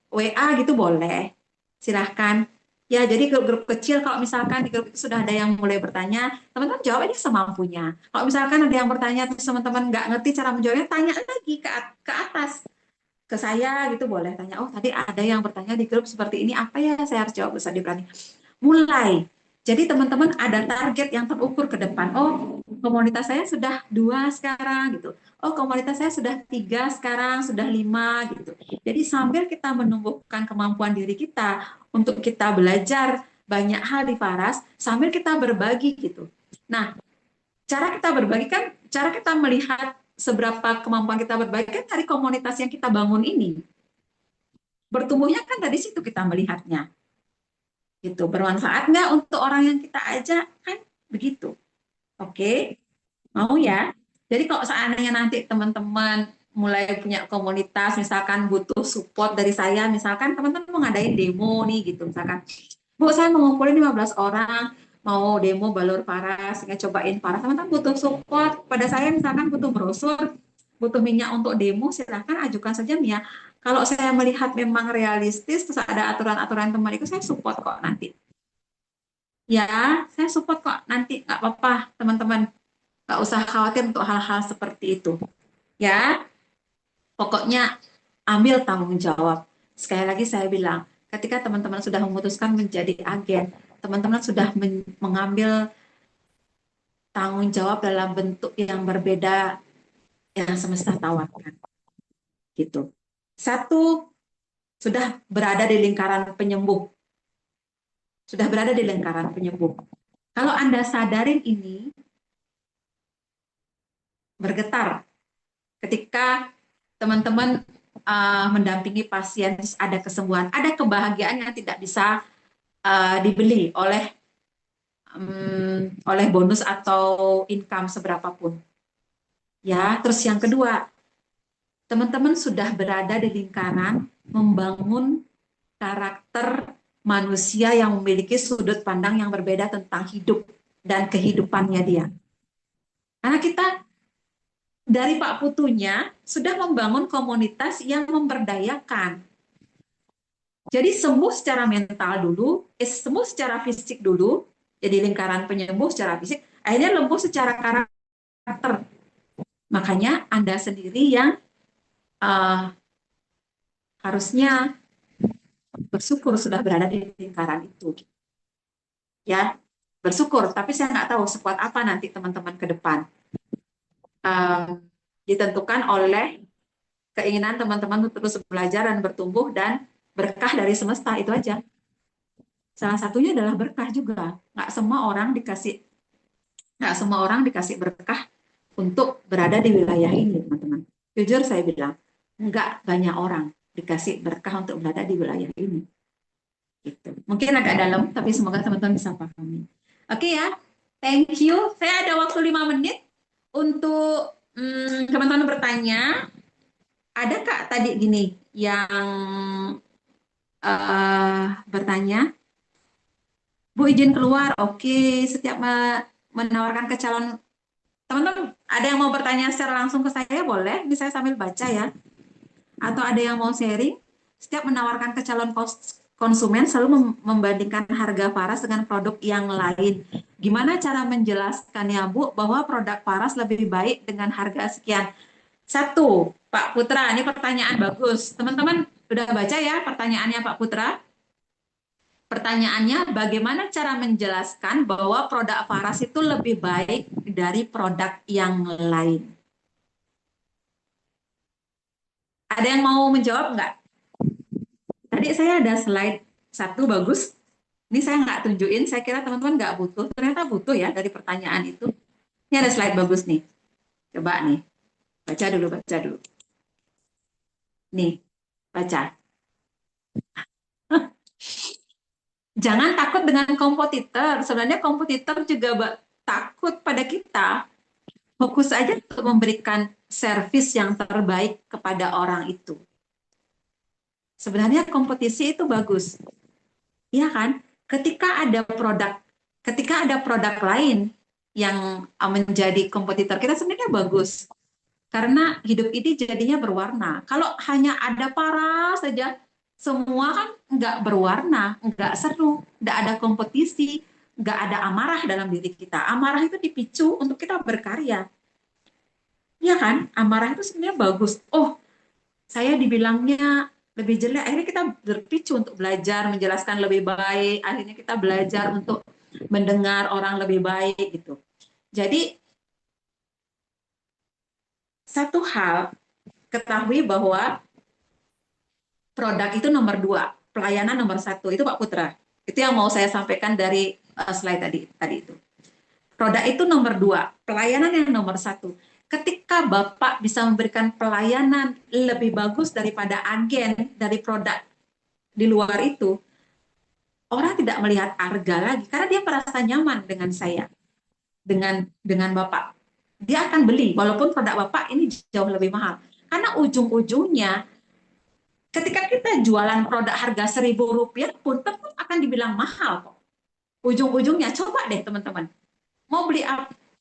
WA gitu boleh, silahkan. Ya, jadi grup-grup kecil, kalau misalkan di grup itu sudah ada yang mulai bertanya, teman-teman jawab aja semampunya. Kalau misalkan ada yang bertanya, terus teman-teman nggak ngerti cara menjawabnya, tanya lagi ke atas, ke saya gitu boleh tanya, oh tadi ada yang bertanya di grup seperti ini, apa ya saya harus jawab, bisa diberani. Mulai. Jadi teman-teman ada target yang terukur ke depan. Oh, komunitas saya sudah 2 sekarang gitu. Oh, komunitas saya sudah 3 sekarang, sudah 5 gitu. Jadi sambil kita menumbuhkan kemampuan diri kita untuk kita belajar banyak hal di Paras, sambil kita berbagi gitu. Nah, cara kita berbagi kan, cara kita melihat seberapa kemampuan kita berbagi kan dari komunitas yang kita bangun ini. Bertumbuhnya kan dari situ kita melihatnya. Gitu. Bermanfaat nggak untuk orang yang kita ajak? Kan begitu. Oke, mau ya? Jadi kalau seandainya nanti teman-teman mulai punya komunitas, misalkan butuh support dari saya, misalkan teman-teman mau ngadain demo nih gitu, misalkan, Bu, saya mau ngumpulin 15 orang, mau demo balur Paras, sehingga cobain Paras, teman-teman butuh support pada saya, misalkan butuh brosur, butuh minyak untuk demo, silahkan ajukan saja Mia. Kalau saya melihat memang realistis, terus ada aturan-aturan teman itu, saya support kok nanti. Ya, saya support kok nanti, nggak apa-apa teman-teman. Nggak usah khawatir untuk hal-hal seperti itu. Ya, pokoknya ambil tanggung jawab. Sekali lagi saya bilang, ketika teman-teman sudah memutuskan menjadi agen, teman-teman sudah mengambil tanggung jawab dalam bentuk yang berbeda yang semesta tawarkan. Gitu. 1, sudah berada di lingkaran penyembuh. Sudah berada di lingkaran penyembuh. Kalau Anda sadarin ini, bergetar ketika teman-teman mendampingi pasien, ada kesembuhan, ada kebahagiaan yang tidak bisa dibeli oleh bonus atau income seberapapun. Ya, terus yang kedua, teman-teman sudah berada di lingkaran membangun karakter manusia yang memiliki sudut pandang yang berbeda tentang hidup dan kehidupannya dia. Karena kita dari Pak Putunya sudah membangun komunitas yang memberdayakan. Jadi sembuh secara mental dulu, sembuh secara fisik dulu, jadi lingkaran penyembuh secara fisik, akhirnya lumpuh secara karakter. Makanya Anda sendiri yang harusnya bersyukur sudah berada di lingkaran itu. Ya, bersyukur, tapi saya nggak tahu sekuat apa nanti teman-teman ke depan. Ditentukan oleh keinginan teman-teman untuk terus belajar dan bertumbuh dan berkah dari semesta, itu aja. Salah satunya adalah berkah juga. Nggak semua orang dikasih berkah untuk berada di wilayah ini, teman-teman. Jujur saya bilang, nggak banyak orang dikasih berkah untuk berada di wilayah ini. Gitu. Mungkin agak dalam, tapi semoga teman-teman bisa pahami. Oke ya, thank you. Saya ada waktu 5 menit untuk teman-teman bertanya. Ada Kak tadi gini yang bertanya, Bu izin keluar, oke. Setiap menawarkan ke calon, teman-teman ada yang mau bertanya secara langsung ke saya boleh, ini saya sambil baca ya. Atau ada yang mau sharing, setiap menawarkan ke calon konsumen selalu membandingkan harga Paras dengan produk yang lain. Gimana cara menjelaskannya Bu bahwa produk Paras lebih baik dengan harga sekian? 1, Pak Putra, ini pertanyaan bagus. Teman-teman udah baca ya pertanyaannya Pak Putra? Pertanyaannya, bagaimana cara menjelaskan bahwa produk Faras itu lebih baik dari produk yang lain? Ada yang mau menjawab nggak? Tadi saya ada slide satu bagus. Ini saya nggak tunjukin, saya kira teman-teman nggak butuh. Ternyata butuh ya dari pertanyaan itu. Ini ada slide bagus nih. Coba nih, baca dulu, baca dulu. Nih, baca. Jangan takut dengan kompetitor. Sebenarnya kompetitor juga takut pada kita. Fokus aja untuk memberikan servis yang terbaik kepada orang itu. Sebenarnya kompetisi itu bagus. Iya kan? Ketika ada produk lain yang menjadi kompetitor kita sebenarnya bagus. Karena hidup ini jadinya berwarna. Kalau hanya ada paras saja, semua kan nggak berwarna, nggak seru, nggak ada kompetisi, nggak ada amarah dalam diri kita. Amarah itu dipicu untuk kita berkarya. Iya kan? Amarah itu sebenarnya bagus. Oh, saya dibilangnya lebih jelek. Akhirnya kita berpicu untuk belajar, menjelaskan lebih baik. Akhirnya kita belajar untuk mendengar orang lebih baik gitu. Jadi satu hal, ketahui bahwa produk itu nomor 2, pelayanan nomor 1. Itu Pak Putra. Itu yang mau saya sampaikan dari slide tadi itu. Produk itu nomor 2, pelayanan yang nomor 1. Ketika Bapak bisa memberikan pelayanan lebih bagus daripada agen dari produk di luar itu, orang tidak melihat harga lagi karena dia merasa nyaman dengan saya, dengan Bapak. Dia akan beli walaupun produk Bapak ini jauh lebih mahal. Karena ujung-ujungnya ketika kita jualan produk harga Rp1.000 pun tetap akan dibilang mahal kok. Ujung-ujungnya coba deh teman-teman. Mau beli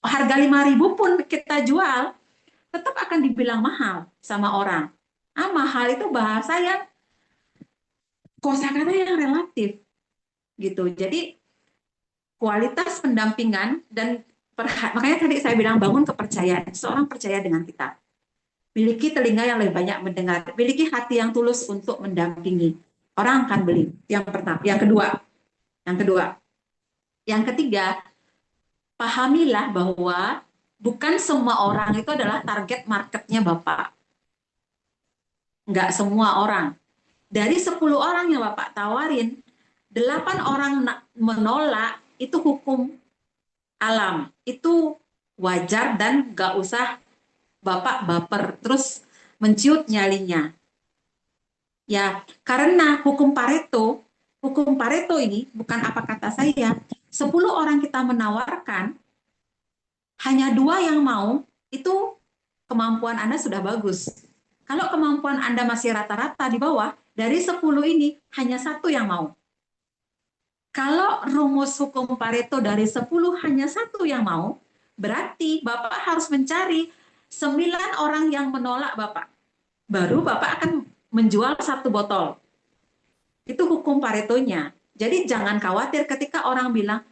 harga 5.000 pun kita jual, tetap akan dibilang mahal sama orang. Mahal itu bahasa yang kosakata yang relatif gitu. Jadi kualitas pendampingan dan makanya tadi saya bilang bangun kepercayaan. Seorang percaya dengan kita. Miliki telinga yang lebih banyak mendengar. Miliki hati yang tulus untuk mendampingi. Orang akan beli. Yang pertama. Yang kedua. Yang ketiga, pahamilah bahwa bukan semua orang itu adalah target marketnya Bapak. Enggak semua orang. Dari 10 orang yang Bapak tawarin, 8 orang menolak, itu hukum alam. Itu wajar dan nggak usah Bapak baper terus menciut nyalinya. Ya, karena hukum Pareto ini bukan apa kata saya. 10 orang kita menawarkan, hanya 2 yang mau, itu kemampuan Anda sudah bagus. Kalau kemampuan Anda masih rata-rata di bawah, dari 10 ini hanya 1 yang mau. Kalau rumus hukum Pareto dari 10 hanya 1 yang mau, berarti Bapak harus mencari 9 orang yang menolak Bapak. Baru Bapak akan menjual 1 botol. Itu hukum Paretonya. Jadi jangan khawatir ketika orang bilang,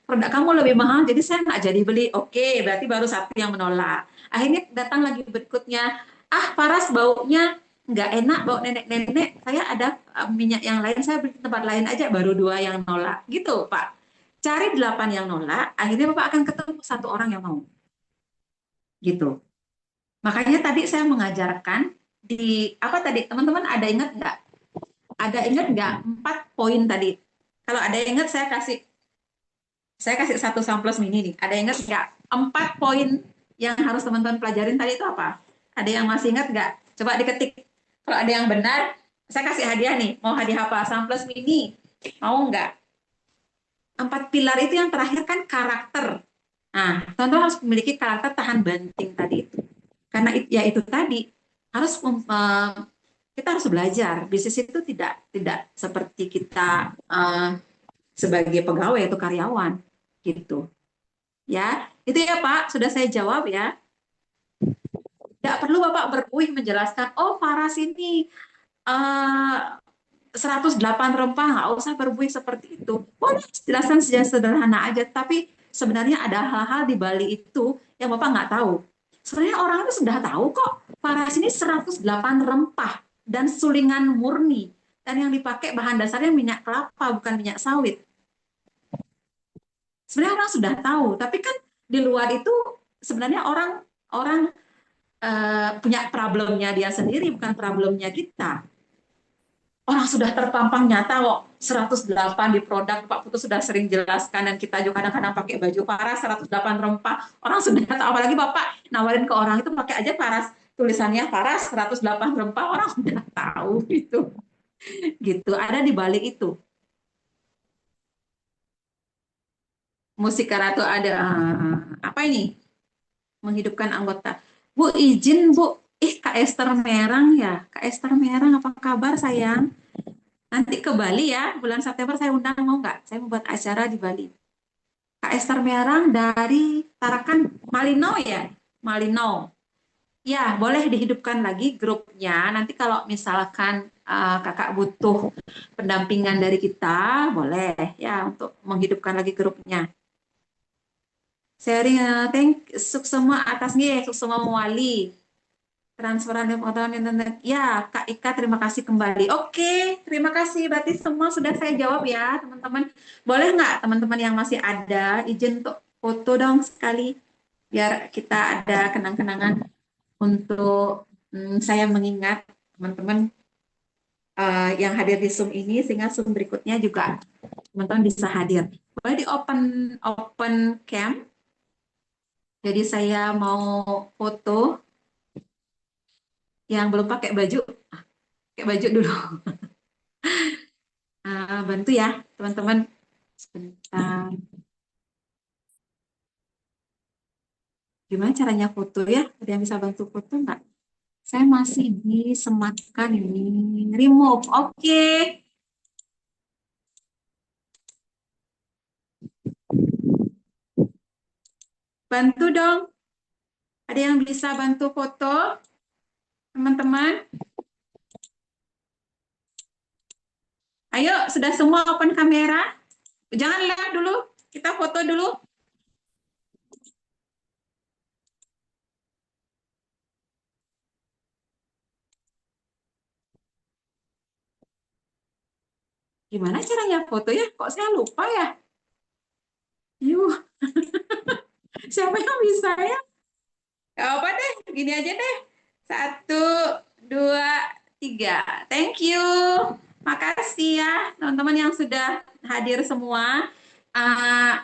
produk kamu lebih mahal, jadi saya nggak jadi beli. Oke, berarti baru 1 yang menolak. Akhirnya datang lagi berikutnya, paras baunya nggak enak, bau nenek-nenek, saya ada minyak yang lain, saya beli tempat lain aja, baru 2 yang nolak. Gitu, Pak. Cari 8 yang nolak, akhirnya Bapak akan ketemu 1 orang yang mau. Gitu. Makanya tadi saya mengajarkan di, apa tadi, teman-teman ada ingat nggak? Ada ingat nggak 4 poin tadi? Kalau ada ingat, saya kasih 1 samples mini nih. Ada ingat nggak? 4 poin yang harus teman-teman pelajarin tadi itu apa? Ada yang masih ingat nggak? Coba diketik. Kalau ada yang benar, saya kasih hadiah nih. Mau hadiah apa? Samples mini. Mau nggak? 4 pilar itu yang terakhir kan karakter. Nah, teman-teman harus memiliki karakter tahan banting tadi itu. Karena ya itu tadi, kita harus belajar. Bisnis itu tidak seperti kita sebagai pegawai atau karyawan. Gitu. Ya, itu ya Pak, sudah saya jawab ya. Tidak perlu Bapak berbuih menjelaskan, Faras ini 108 rempah, nggak usah berbuih seperti itu. Boleh jelaskan sederhana aja, tapi sebenarnya ada hal-hal di balik itu yang Bapak nggak tahu. Sebenarnya orang itu sudah tahu kok, Faras ini 108 rempah dan sulingan murni. dan yang dipakai bahan dasarnya minyak kelapa, bukan minyak sawit. Sebenarnya orang sudah tahu, tapi kan di luar itu sebenarnya orang orang punya problemnya dia sendiri, bukan problemnya kita. Orang sudah terpampang nyata kok 108 di produk, Pak Putu sudah sering jelaskan, dan kita juga kadang-kadang pakai baju paras 108 rempah, orang sudah tahu, apalagi Bapak nawarin ke orang itu pakai aja paras, tulisannya paras 108 rempah, orang sudah tahu itu. Gitu, ada di balik itu. Musik Karatu ada apa ini? Menghidupkan anggota. Bu, izin Bu, Kak Esther Merang ya. Kak Esther Merang, apa kabar sayang? Nanti ke Bali ya, bulan September saya undang, mau nggak? Saya mau buat acara di Bali. Kak Esther Merang dari Tarakan Malino ya? Malino. Ya, boleh dihidupkan lagi grupnya. Nanti kalau misalkan kakak butuh pendampingan dari kita, boleh ya untuk menghidupkan lagi grupnya. Sharing, thank semua atasnya, semua mewali transferan pengetahuan internet. Ya, Kak Ika, terima kasih kembali. Oke, terima kasih. Berarti semua sudah saya jawab ya, teman-teman. Boleh nggak teman-teman yang masih ada izin untuk foto dong sekali, biar kita ada kenang-kenangan untuk saya mengingat teman-teman yang hadir di Zoom ini, sehingga Zoom berikutnya juga teman-teman bisa hadir. Boleh di open open cam. Jadi saya mau foto yang belum pakai baju, pakai baju dulu. Bantu ya teman-teman. Sebentar. Gimana caranya foto ya? Ada yang bisa bantu foto nggak? Saya masih disematkan ini. Remove. Oke. Bantu dong. Ada yang bisa bantu foto? Teman-teman. Ayo, sudah semua open kamera? Jangan lihat dulu. Kita foto dulu. Gimana caranya foto ya? Kok saya lupa ya? Yuh. Siapa yang bisa ya? Gak apa deh, gini aja deh. 1, 2, 3. Thank you. Makasih ya teman-teman yang sudah hadir semua.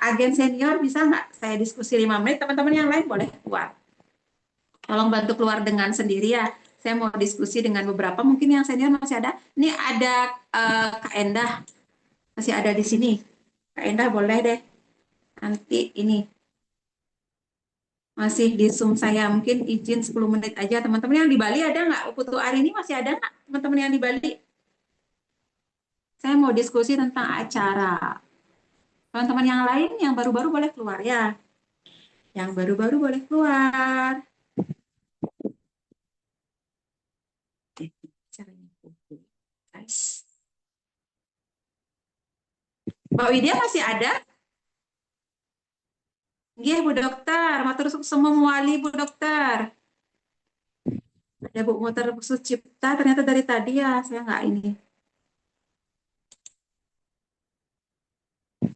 Agen senior bisa nggak saya diskusi 5 menit? Teman-teman yang lain boleh keluar. Tolong bantu keluar dengan sendiri ya. Saya mau diskusi dengan beberapa, mungkin yang senior masih ada. Ini ada Kak Endah, masih ada di sini. Kak Endah boleh deh. Nanti ini masih di Zoom saya, mungkin izin 10 menit aja. Teman-teman yang di Bali ada nggak? Putu hari ini masih ada nggak teman-teman yang di Bali? Saya mau diskusi tentang acara. Teman-teman yang lain yang baru-baru boleh keluar ya. Yang baru-baru boleh keluar. Caranya guys. Mbak Widya masih ada? Iya, Bu Dokter. Matur semua muali Bu Dokter. Ada Bu Mutar Sucipta, ternyata dari tadi ya, saya nggak ini.